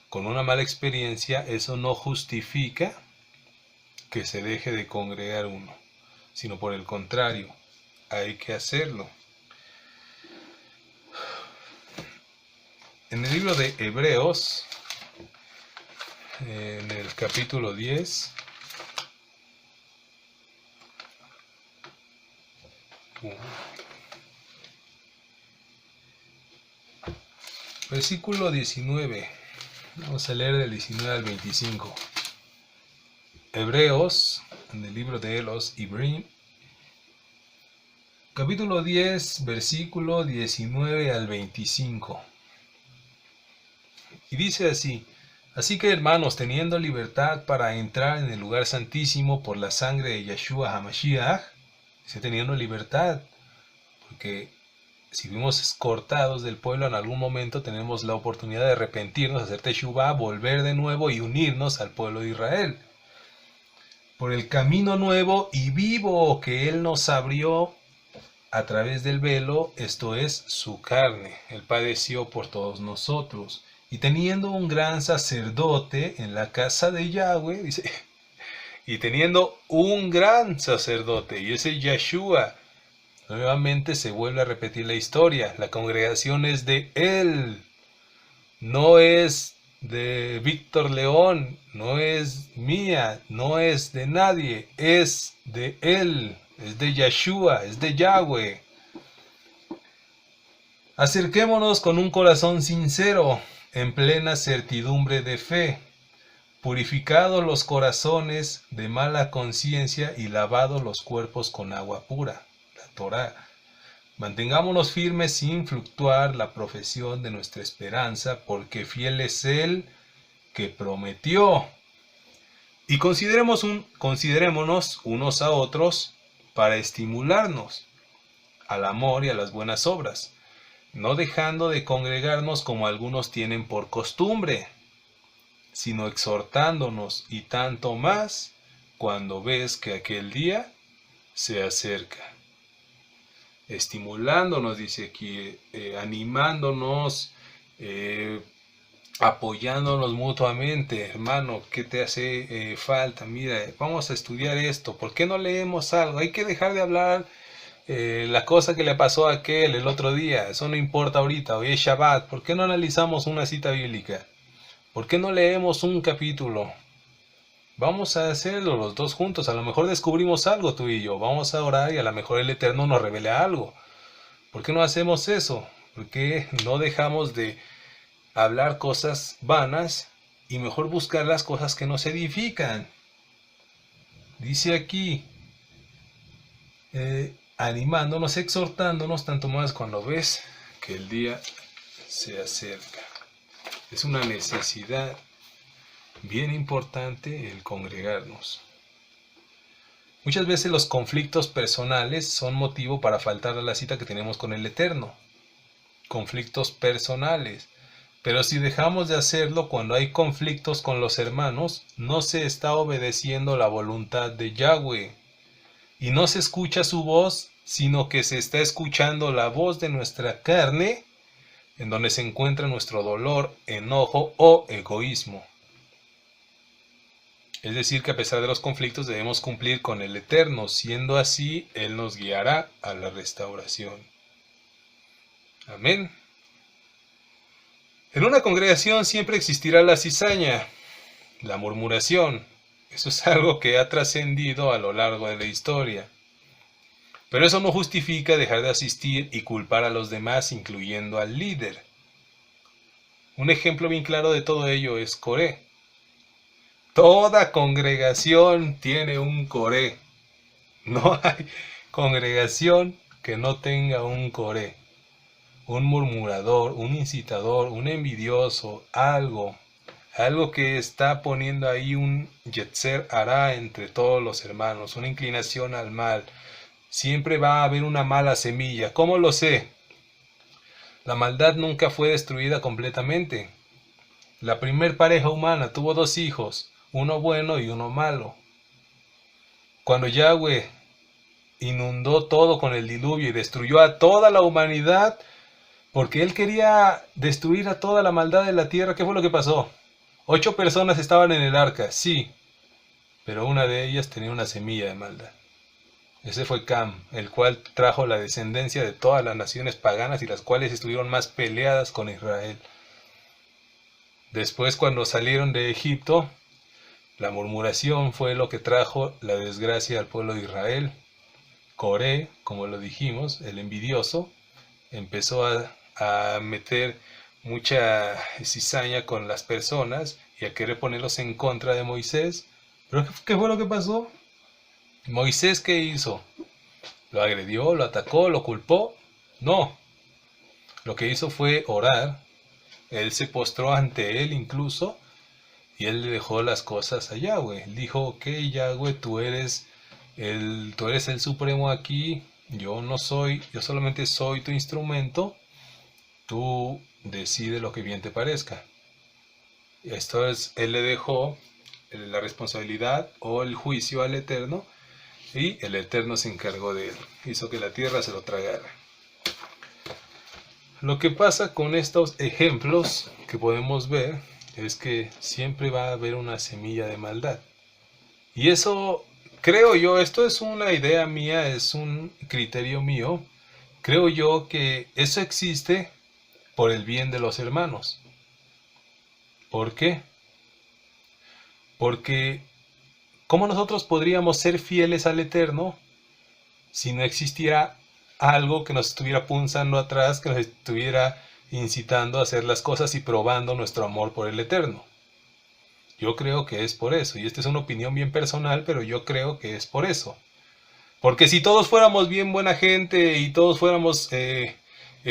con una mala experiencia, eso no justifica que se deje de congregar uno, sino por el contrario, hay que hacerlo. En el libro de Hebreos, en el capítulo 10, versículo 19, vamos a leer del 19 al 25. Hebreos, en el libro de los Ibrim, capítulo 10, versículo 19 al 25. Y dice así: así que, hermanos, teniendo libertad para entrar en el lugar santísimo por la sangre de Yeshua HaMashiach, dice teniendo libertad, porque si fuimos cortados del pueblo en algún momento, tenemos la oportunidad de arrepentirnos, hacer teshuvah, volver de nuevo y unirnos al pueblo de Israel. Por el camino nuevo y vivo que Él nos abrió a través del velo, esto es, su carne. Él padeció por todos nosotros. Y teniendo un gran sacerdote en la casa de Yahweh, dice, y teniendo un gran sacerdote, y ese Yeshua, nuevamente se vuelve a repetir la historia. La congregación es de Él, no es de Víctor León, no es mía, no es de nadie, es de Él, es de Yeshua, es de Yahweh. Acerquémonos con un corazón sincero, en plena certidumbre de fe, purificados los corazones de mala conciencia y lavados los cuerpos con agua pura, la Torá. Mantengámonos firmes sin fluctuar la profesión de nuestra esperanza, porque fiel es Él que prometió. Y considerémonos unos a otros para estimularnos al amor y a las buenas obras, no dejando de congregarnos como algunos tienen por costumbre, sino exhortándonos, y tanto más cuando ves que aquel día se acerca. Estimulándonos, dice aquí, animándonos, apoyándonos mutuamente. Hermano, ¿qué te hace falta? Mira, vamos a estudiar esto. ¿Por qué no leemos algo? Hay que dejar de hablar la cosa que le pasó a aquel el otro día. Eso no importa ahorita. Hoy es Shabbat. ¿Por qué no analizamos una cita bíblica? ¿Por qué no leemos un capítulo? Vamos a hacerlo los dos juntos. A lo mejor descubrimos algo tú y yo. Vamos a orar y a lo mejor el Eterno nos revela algo. ¿Por qué no hacemos eso? ¿Por qué no dejamos de hablar cosas vanas y mejor buscar las cosas que nos edifican? Dice aquí, animándonos, exhortándonos, tanto más cuando ves que el día se acerca. Es una necesidad bien importante el congregarnos. Muchas veces los conflictos personales son motivo para faltar a la cita que tenemos con el Eterno. Conflictos personales. Pero si dejamos de hacerlo cuando hay conflictos con los hermanos, no se está obedeciendo la voluntad de Yahweh. Y no se escucha su voz, sino que se está escuchando la voz de nuestra carne, en donde se encuentra nuestro dolor, enojo o egoísmo. Es decir, que a pesar de los conflictos debemos cumplir con el Eterno, siendo así, Él nos guiará a la restauración. Amén. En una congregación siempre existirá la cizaña, la murmuración, Eso es algo que ha trascendido a lo largo de la historia. Pero eso no justifica dejar de asistir y culpar a los demás, incluyendo al líder. Un ejemplo bien claro de todo ello es Coré. Toda congregación tiene un Coré. No hay congregación que no tenga un Coré. Un murmurador, un incitador, un envidioso, algo que está poniendo ahí un Yetzer Hará entre todos los hermanos, una inclinación al mal. Siempre va a haber una mala semilla. ¿Cómo lo sé? La maldad nunca fue destruida completamente. La primer pareja humana tuvo 2 hijos, uno bueno y uno malo. Cuando Yahweh inundó todo con el diluvio y destruyó a toda la humanidad, porque él quería destruir a toda la maldad de la tierra, ¿qué fue lo que pasó? 8 personas estaban en el arca, sí, pero una de ellas tenía una semilla de maldad. Ese fue Cam, el cual trajo la descendencia de todas las naciones paganas y las cuales estuvieron más peleadas con Israel. Después, cuando salieron de Egipto, la murmuración fue lo que trajo la desgracia al pueblo de Israel. Coré, como lo dijimos, el envidioso, empezó a meter mucha cizaña con las personas y a querer ponerlos en contra de Moisés. ¿Pero qué fue lo que pasó? ¿Moisés qué hizo? ¿Lo agredió? ¿Lo atacó? ¿Lo culpó? No. Lo que hizo fue orar. Él se postró ante él incluso y él le dejó las cosas a Yahweh. Él dijo, ok, Yahweh, tú eres el supremo aquí. Yo solamente soy tu instrumento. Tú decides lo que bien te parezca. Esto es, él le dejó la responsabilidad o el juicio al Eterno. Y el Eterno se encargó de él, hizo que la tierra se lo tragara. Lo que pasa con estos ejemplos que podemos ver es que siempre va a haber una semilla de maldad. Y eso, creo yo, esto es una idea mía, es un criterio mío, creo yo que eso existe por el bien de los hermanos. ¿Por qué? Porque ¿cómo nosotros podríamos ser fieles al Eterno si no existiera algo que nos estuviera punzando atrás, que nos estuviera incitando a hacer las cosas y probando nuestro amor por el Eterno? Yo creo que es por eso, y esta es una opinión bien personal, pero yo creo que es por eso. Porque si todos fuéramos bien buena gente y todos fuéramos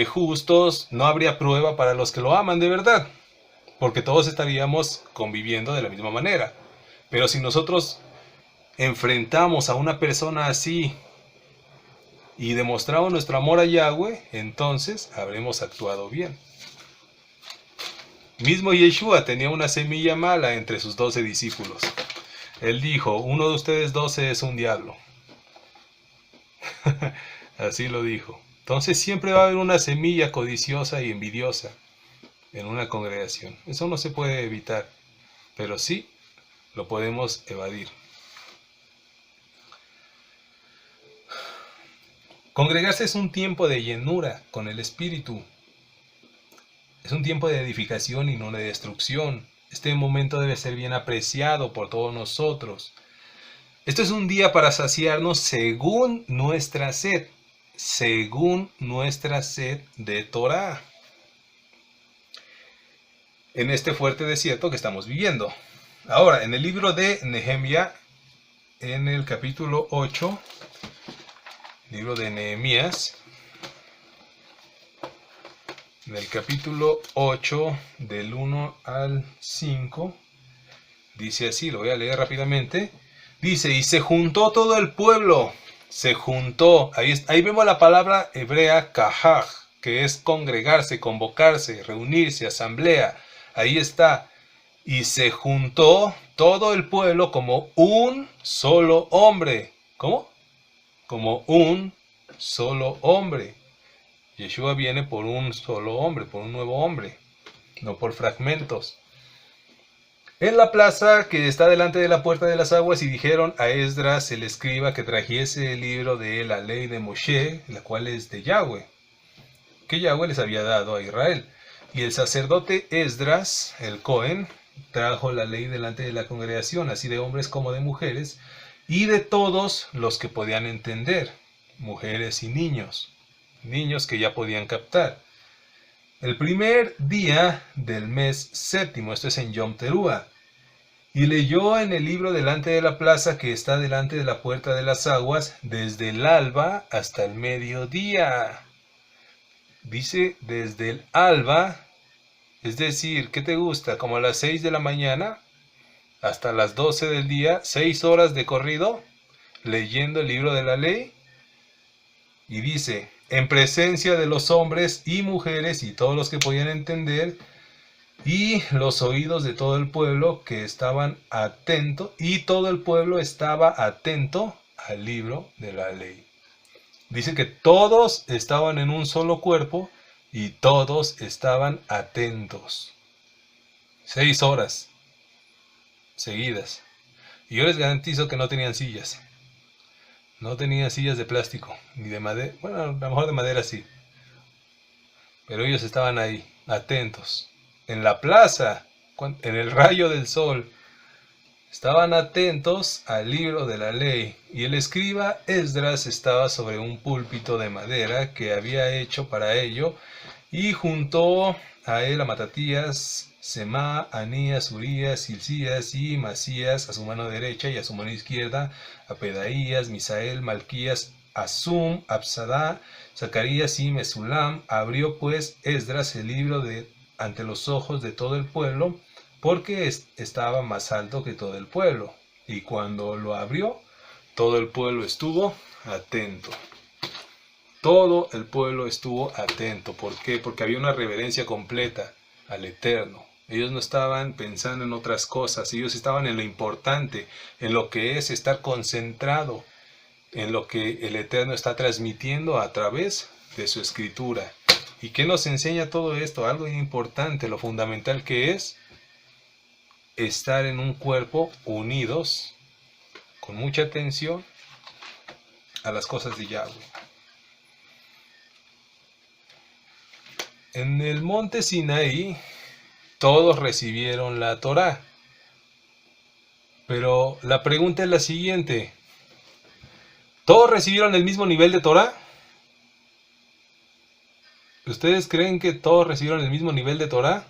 justos, no habría prueba para los que lo aman de verdad, porque todos estaríamos conviviendo de la misma manera. Pero si nosotros enfrentamos a una persona así y demostramos nuestro amor a Yahweh, entonces habremos actuado bien. Mismo Yeshua tenía una semilla mala entre sus 12 discípulos. Él dijo, uno de ustedes 12 es un diablo. Así lo dijo. Entonces siempre va a haber una semilla codiciosa y envidiosa en una congregación. Eso no se puede evitar, pero sí lo podemos evadir. Congregarse es un tiempo de llenura con el Espíritu. Es un tiempo de edificación y no de destrucción. Este momento debe ser bien apreciado por todos nosotros. Esto es un día para saciarnos según nuestra sed de Torah. En este fuerte desierto que estamos viviendo. Ahora, en el libro de Nehemia, en el capítulo 8, libro de Nehemías, en el capítulo 8, del 1 al 5, dice así, lo voy a leer rápidamente. Dice, y se juntó todo el pueblo, se juntó, ahí vemos la palabra hebrea kahaj, que es congregarse, convocarse, reunirse, asamblea, ahí está. Y se juntó todo el pueblo como un solo hombre. ¿Cómo? Como un solo hombre. Yeshua viene por un solo hombre, por un nuevo hombre, no por fragmentos. En la plaza que está delante de la puerta de las aguas, y dijeron a Esdras el escriba que trajese el libro de la ley de Moshe, la cual es de Yahweh, que Yahweh les había dado a Israel. Y el sacerdote Esdras, el Cohen, trajo la ley delante de la congregación, así de hombres como de mujeres, y de todos los que podían entender, mujeres y niños, niños que ya podían captar. El primer día del mes séptimo, esto es en Yom Teruah, y leyó en el libro delante de la plaza que está delante de la puerta de las aguas, desde el alba hasta el mediodía. Dice desde el alba, es decir, ¿qué te gusta? Como a las 6 de la mañana hasta las 12 del día, 6 horas de corrido, leyendo el libro de la ley. Y dice, en presencia de los hombres y mujeres y todos los que podían entender, y los oídos de todo el pueblo que estaban atentos, y todo el pueblo estaba atento al libro de la ley. Dice que todos estaban en un solo cuerpo y todos estaban atentos. 6 horas seguidas. Y yo les garantizo que no tenían sillas. No tenían sillas de plástico, ni de madera. Bueno, a lo mejor de madera sí. Pero ellos estaban ahí, atentos. En la plaza, en el rayo del sol, estaban atentos al libro de la ley. Y el escriba Esdras estaba sobre un púlpito de madera que había hecho para ello, y juntó a él a Matatías, Semá, Anías, Urías, Hilcías y Masías a su mano derecha, y a su mano izquierda a Pedaías, Misael, Malquías, Asum, Absadá, Zacarías y Mesulam. Abrió pues Esdras el libro ante los ojos de todo el pueblo, porque estaba más alto que todo el pueblo. Y cuando lo abrió, todo el pueblo estuvo atento. Todo el pueblo estuvo atento. ¿Por qué? Porque había una reverencia completa al Eterno. Ellos no estaban pensando en otras cosas, ellos estaban en lo importante, en lo que es estar concentrado, en lo que el Eterno está transmitiendo a través de su escritura. ¿Y qué nos enseña todo esto? Algo importante, lo fundamental que es estar en un cuerpo unidos, con mucha atención a las cosas de Yahweh. En el monte Sinaí todos recibieron la Torá. Pero la pregunta es la siguiente. ¿Todos recibieron el mismo nivel de Torá? ¿Ustedes creen que todos recibieron el mismo nivel de Torá?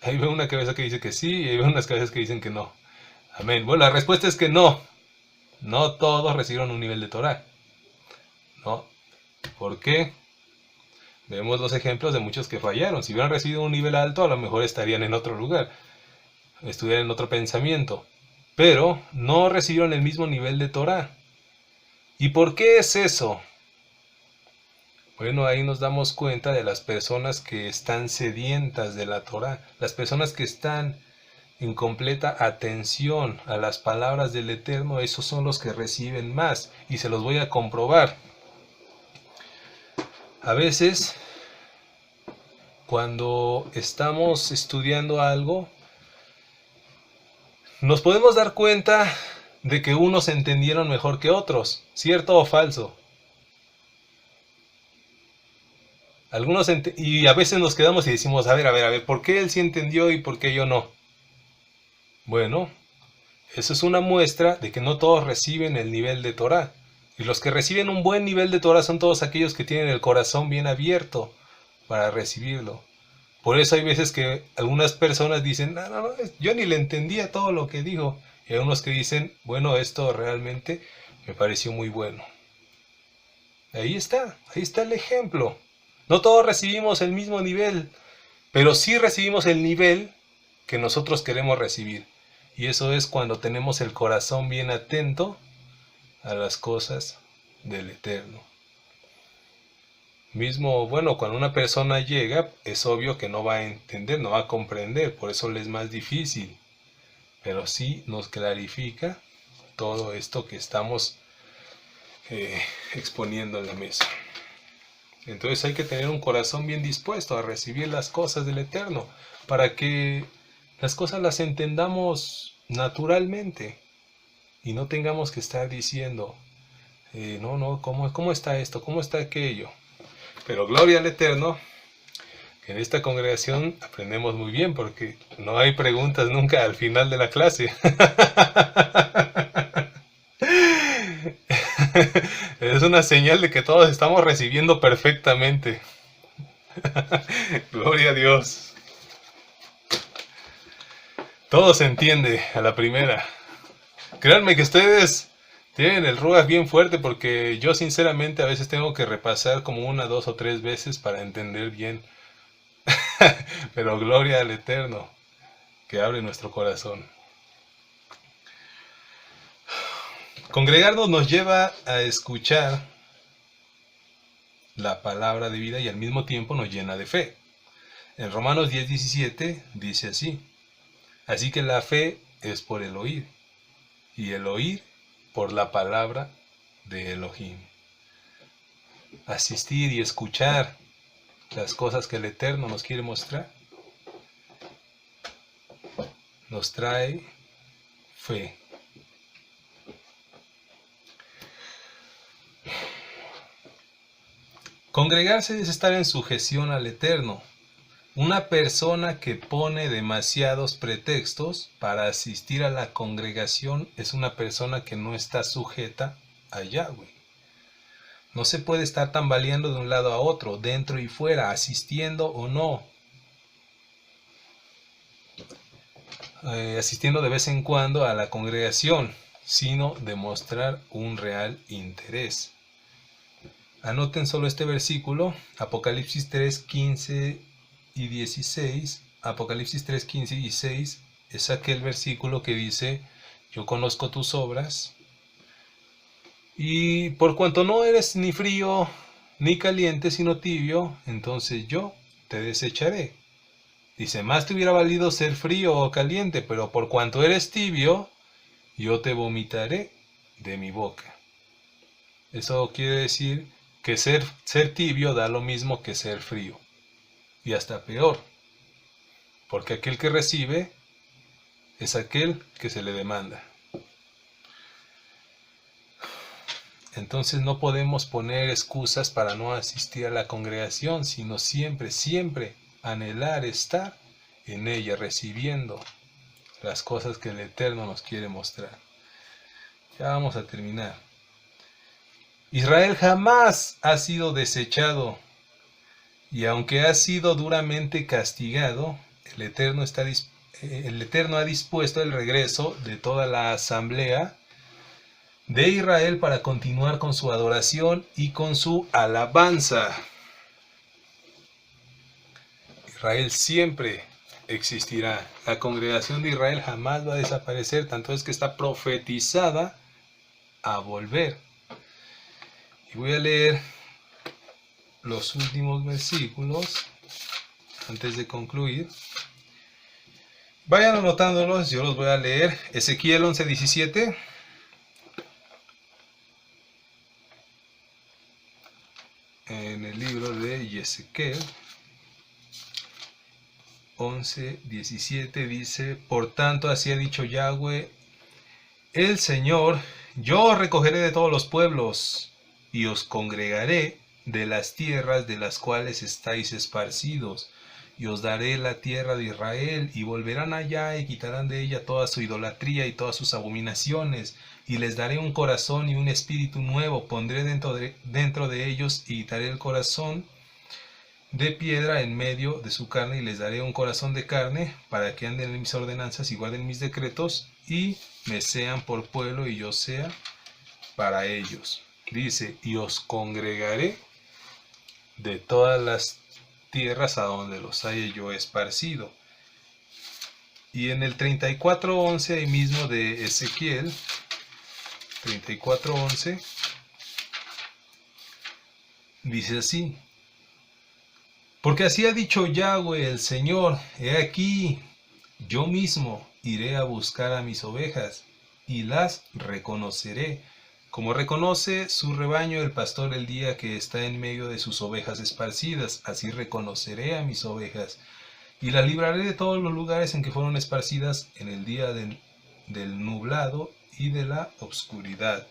Ahí veo una cabeza que dice que sí, y ahí veo unas cabezas que dicen que no. Amén. Bueno, la respuesta es que no. No todos recibieron un nivel de Torá. No. ¿Por qué? Vemos los ejemplos de muchos que fallaron. Si hubieran recibido un nivel alto, a lo mejor estarían en otro lugar, estuvieran en otro pensamiento. Pero no recibieron el mismo nivel de Torá. ¿Y por qué es eso? Bueno, ahí nos damos cuenta de las personas que están sedientas de la Torá, las personas que están en completa atención a las palabras del Eterno. Esos son los que reciben más, y se los voy a comprobar. A veces, cuando estamos estudiando algo, nos podemos dar cuenta de que unos entendieron mejor que otros, ¿cierto o falso? Y a veces nos quedamos y decimos, a ver, ¿por qué él sí entendió y por qué yo no? Bueno, eso es una muestra de que no todos reciben el nivel de Torá. Y los que reciben un buen nivel de Torah son todos aquellos que tienen el corazón bien abierto para recibirlo. Por eso hay veces que algunas personas dicen, no, yo ni le entendía todo lo que dijo. Y hay unos que dicen, bueno, esto realmente me pareció muy bueno. Ahí está el ejemplo. No todos recibimos el mismo nivel, pero sí recibimos el nivel que nosotros queremos recibir. Y eso es cuando tenemos el corazón bien atento a las cosas del Eterno. Mismo, bueno, cuando una persona llega, es obvio que no va a entender, no va a comprender, por eso le es más difícil. Pero sí nos clarifica todo esto que estamos exponiendo en la mesa. Entonces hay que tener un corazón bien dispuesto a recibir las cosas del Eterno, para que las cosas las entendamos naturalmente y no tengamos que estar diciendo, ¿cómo está esto? ¿Cómo está aquello? Pero gloria al Eterno, En esta congregación aprendemos muy bien porque no hay preguntas nunca al final de la clase. Es una señal de que todos estamos recibiendo perfectamente. Gloria a Dios. Todo se entiende a la primera. Créanme que ustedes tienen el ruach bien fuerte porque yo sinceramente a veces tengo que repasar como 1, 2 o 3 veces para entender bien. Pero gloria al Eterno que abre nuestro corazón. Congregarnos nos lleva a escuchar la palabra de vida y al mismo tiempo nos llena de fe. En Romanos 10:17 dice así: así que la fe es por el oír, y el oír por la palabra de Elohim. Asistir y escuchar las cosas que el Eterno nos quiere mostrar nos trae fe. Congregarse es estar en sujeción al Eterno. Una persona que pone demasiados pretextos para asistir a la congregación es una persona que no está sujeta a Yahweh. No se puede estar tambaleando de un lado a otro, dentro y fuera, asistiendo o no. Asistiendo de vez en cuando a la congregación, sino demostrar un real interés. Anoten solo este versículo, Apocalipsis 3:15 y 16. Apocalipsis 3:15 y 16 es aquel versículo que dice: yo conozco tus obras, y por cuanto no eres ni frío ni caliente, sino tibio, entonces yo te desecharé. Dice: más te hubiera valido ser frío o caliente, pero por cuanto eres tibio, yo te vomitaré de mi boca. Eso quiere decir que ser tibio da lo mismo que ser frío, y hasta peor, porque aquel que recibe es aquel que se le demanda. Entonces no podemos poner excusas para no asistir a la congregación, sino siempre, siempre anhelar estar en ella, recibiendo las cosas que el Eterno nos quiere mostrar. Ya vamos a terminar. Israel jamás ha sido desechado, y aunque ha sido duramente castigado, el Eterno ha dispuesto el regreso de toda la asamblea de Israel para continuar con su adoración y con su alabanza. Israel siempre existirá. La congregación de Israel jamás va a desaparecer, tanto es que está profetizada a volver. Y voy a leer los últimos versículos antes de concluir. Vayan anotándolos, yo los voy a leer. Ezequiel 11:17. En el libro de Ezequiel 11:17 dice: por tanto así ha dicho Yahweh el Señor, yo os recogeré de todos los pueblos y os congregaré de las tierras de las cuales estáis esparcidos, y os daré la tierra de Israel, y volverán allá y quitarán de ella toda su idolatría y todas sus abominaciones, y les daré un corazón y un espíritu nuevo, pondré dentro de ellos, y quitaré el corazón de piedra en medio de su carne, y les daré un corazón de carne, para que anden en mis ordenanzas y guarden mis decretos, y me sean por pueblo, y yo sea para ellos. Dice: y os congregaré de todas las tierras a donde los haya yo esparcido. Y en el 34:11 ahí mismo de Ezequiel 34:11 dice así: porque así ha dicho Yahweh el Señor, he aquí, yo mismo iré a buscar a mis ovejas, y las reconoceré, como reconoce su rebaño el pastor el día que está en medio de sus ovejas esparcidas, así reconoceré a mis ovejas, y las libraré de todos los lugares en que fueron esparcidas en el día del nublado y de la obscuridad.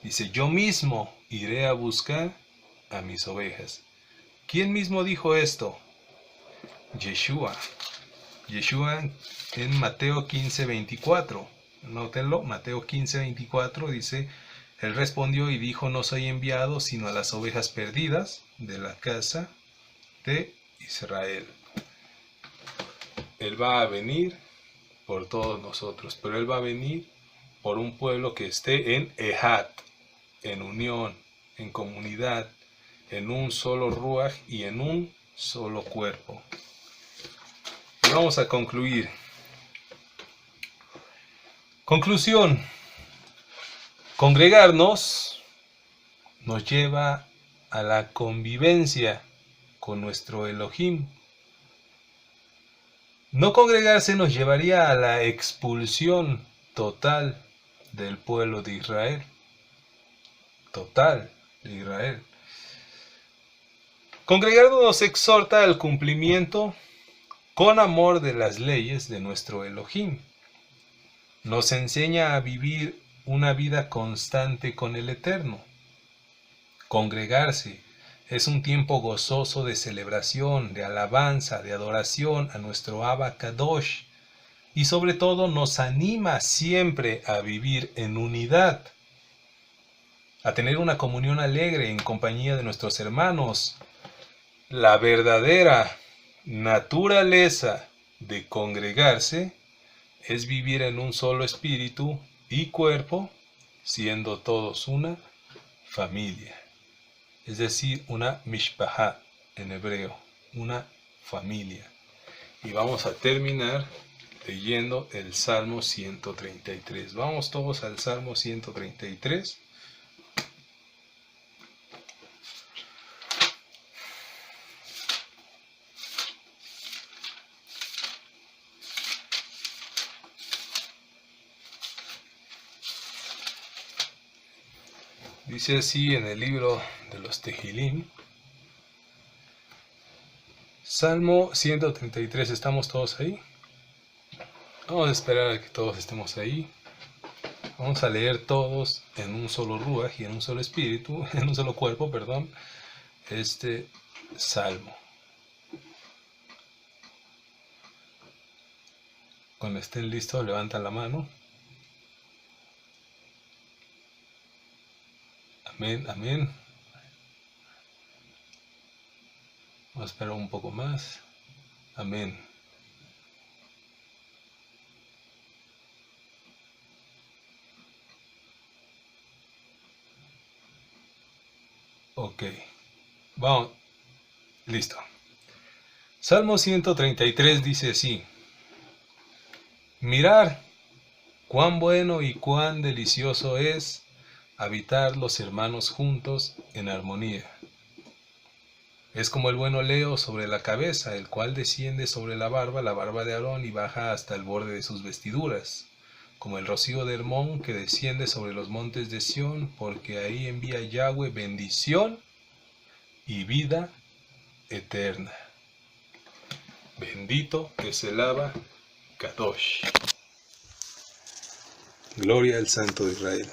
Dice: yo mismo iré a buscar a mis ovejas. ¿Quién mismo dijo esto? Yeshua. Yeshua en Mateo 15:24. Nótenlo, Mateo 15:24 dice, Él respondió y dijo, no soy enviado sino a las ovejas perdidas de la casa de Israel. Él va a venir por todos nosotros, pero Él va a venir por un pueblo que esté en Ejat, en unión, en comunidad, en un solo ruaj y en un solo cuerpo. Y vamos a concluir. Conclusión. Congregarnos nos lleva a la convivencia con nuestro Elohim. No congregarse nos llevaría a la expulsión total del pueblo de Israel. Total de Israel. Congregarnos nos exhorta al cumplimiento con amor de las leyes de nuestro Elohim. Nos enseña a vivir una vida constante con el Eterno. Congregarse es un tiempo gozoso de celebración, de alabanza, de adoración a nuestro Abba Kadosh, y sobre todo nos anima siempre a vivir en unidad, a tener una comunión alegre en compañía de nuestros hermanos. La verdadera naturaleza de congregarse es vivir en un solo espíritu y cuerpo, siendo todos una familia. Es decir, una mishpahá en hebreo, una familia. Y vamos a terminar leyendo el Salmo 133. Vamos todos al Salmo 133. Dice así en el libro de los Tehilim, Salmo 133, ¿estamos todos ahí? Vamos a esperar a que todos estemos ahí. Vamos a leer todos en un solo ruaj y en un solo espíritu, en un solo cuerpo, perdón, este salmo. Cuando estén listos, levantan la mano. Amén, amén. Vamos a esperar un poco más. Amén. Ok. Vamos. Listo. Salmo 133 dice así. Mirar cuán bueno y cuán delicioso es habitar los hermanos juntos en armonía. Es como el buen oleo sobre la cabeza, el cual desciende sobre la barba de Aarón y baja hasta el borde de sus vestiduras, como el rocío de Hermón que desciende sobre los montes de Sión, porque ahí envía Yahweh bendición y vida eterna. Bendito es el Abba Kadosh. Gloria al Santo de Israel.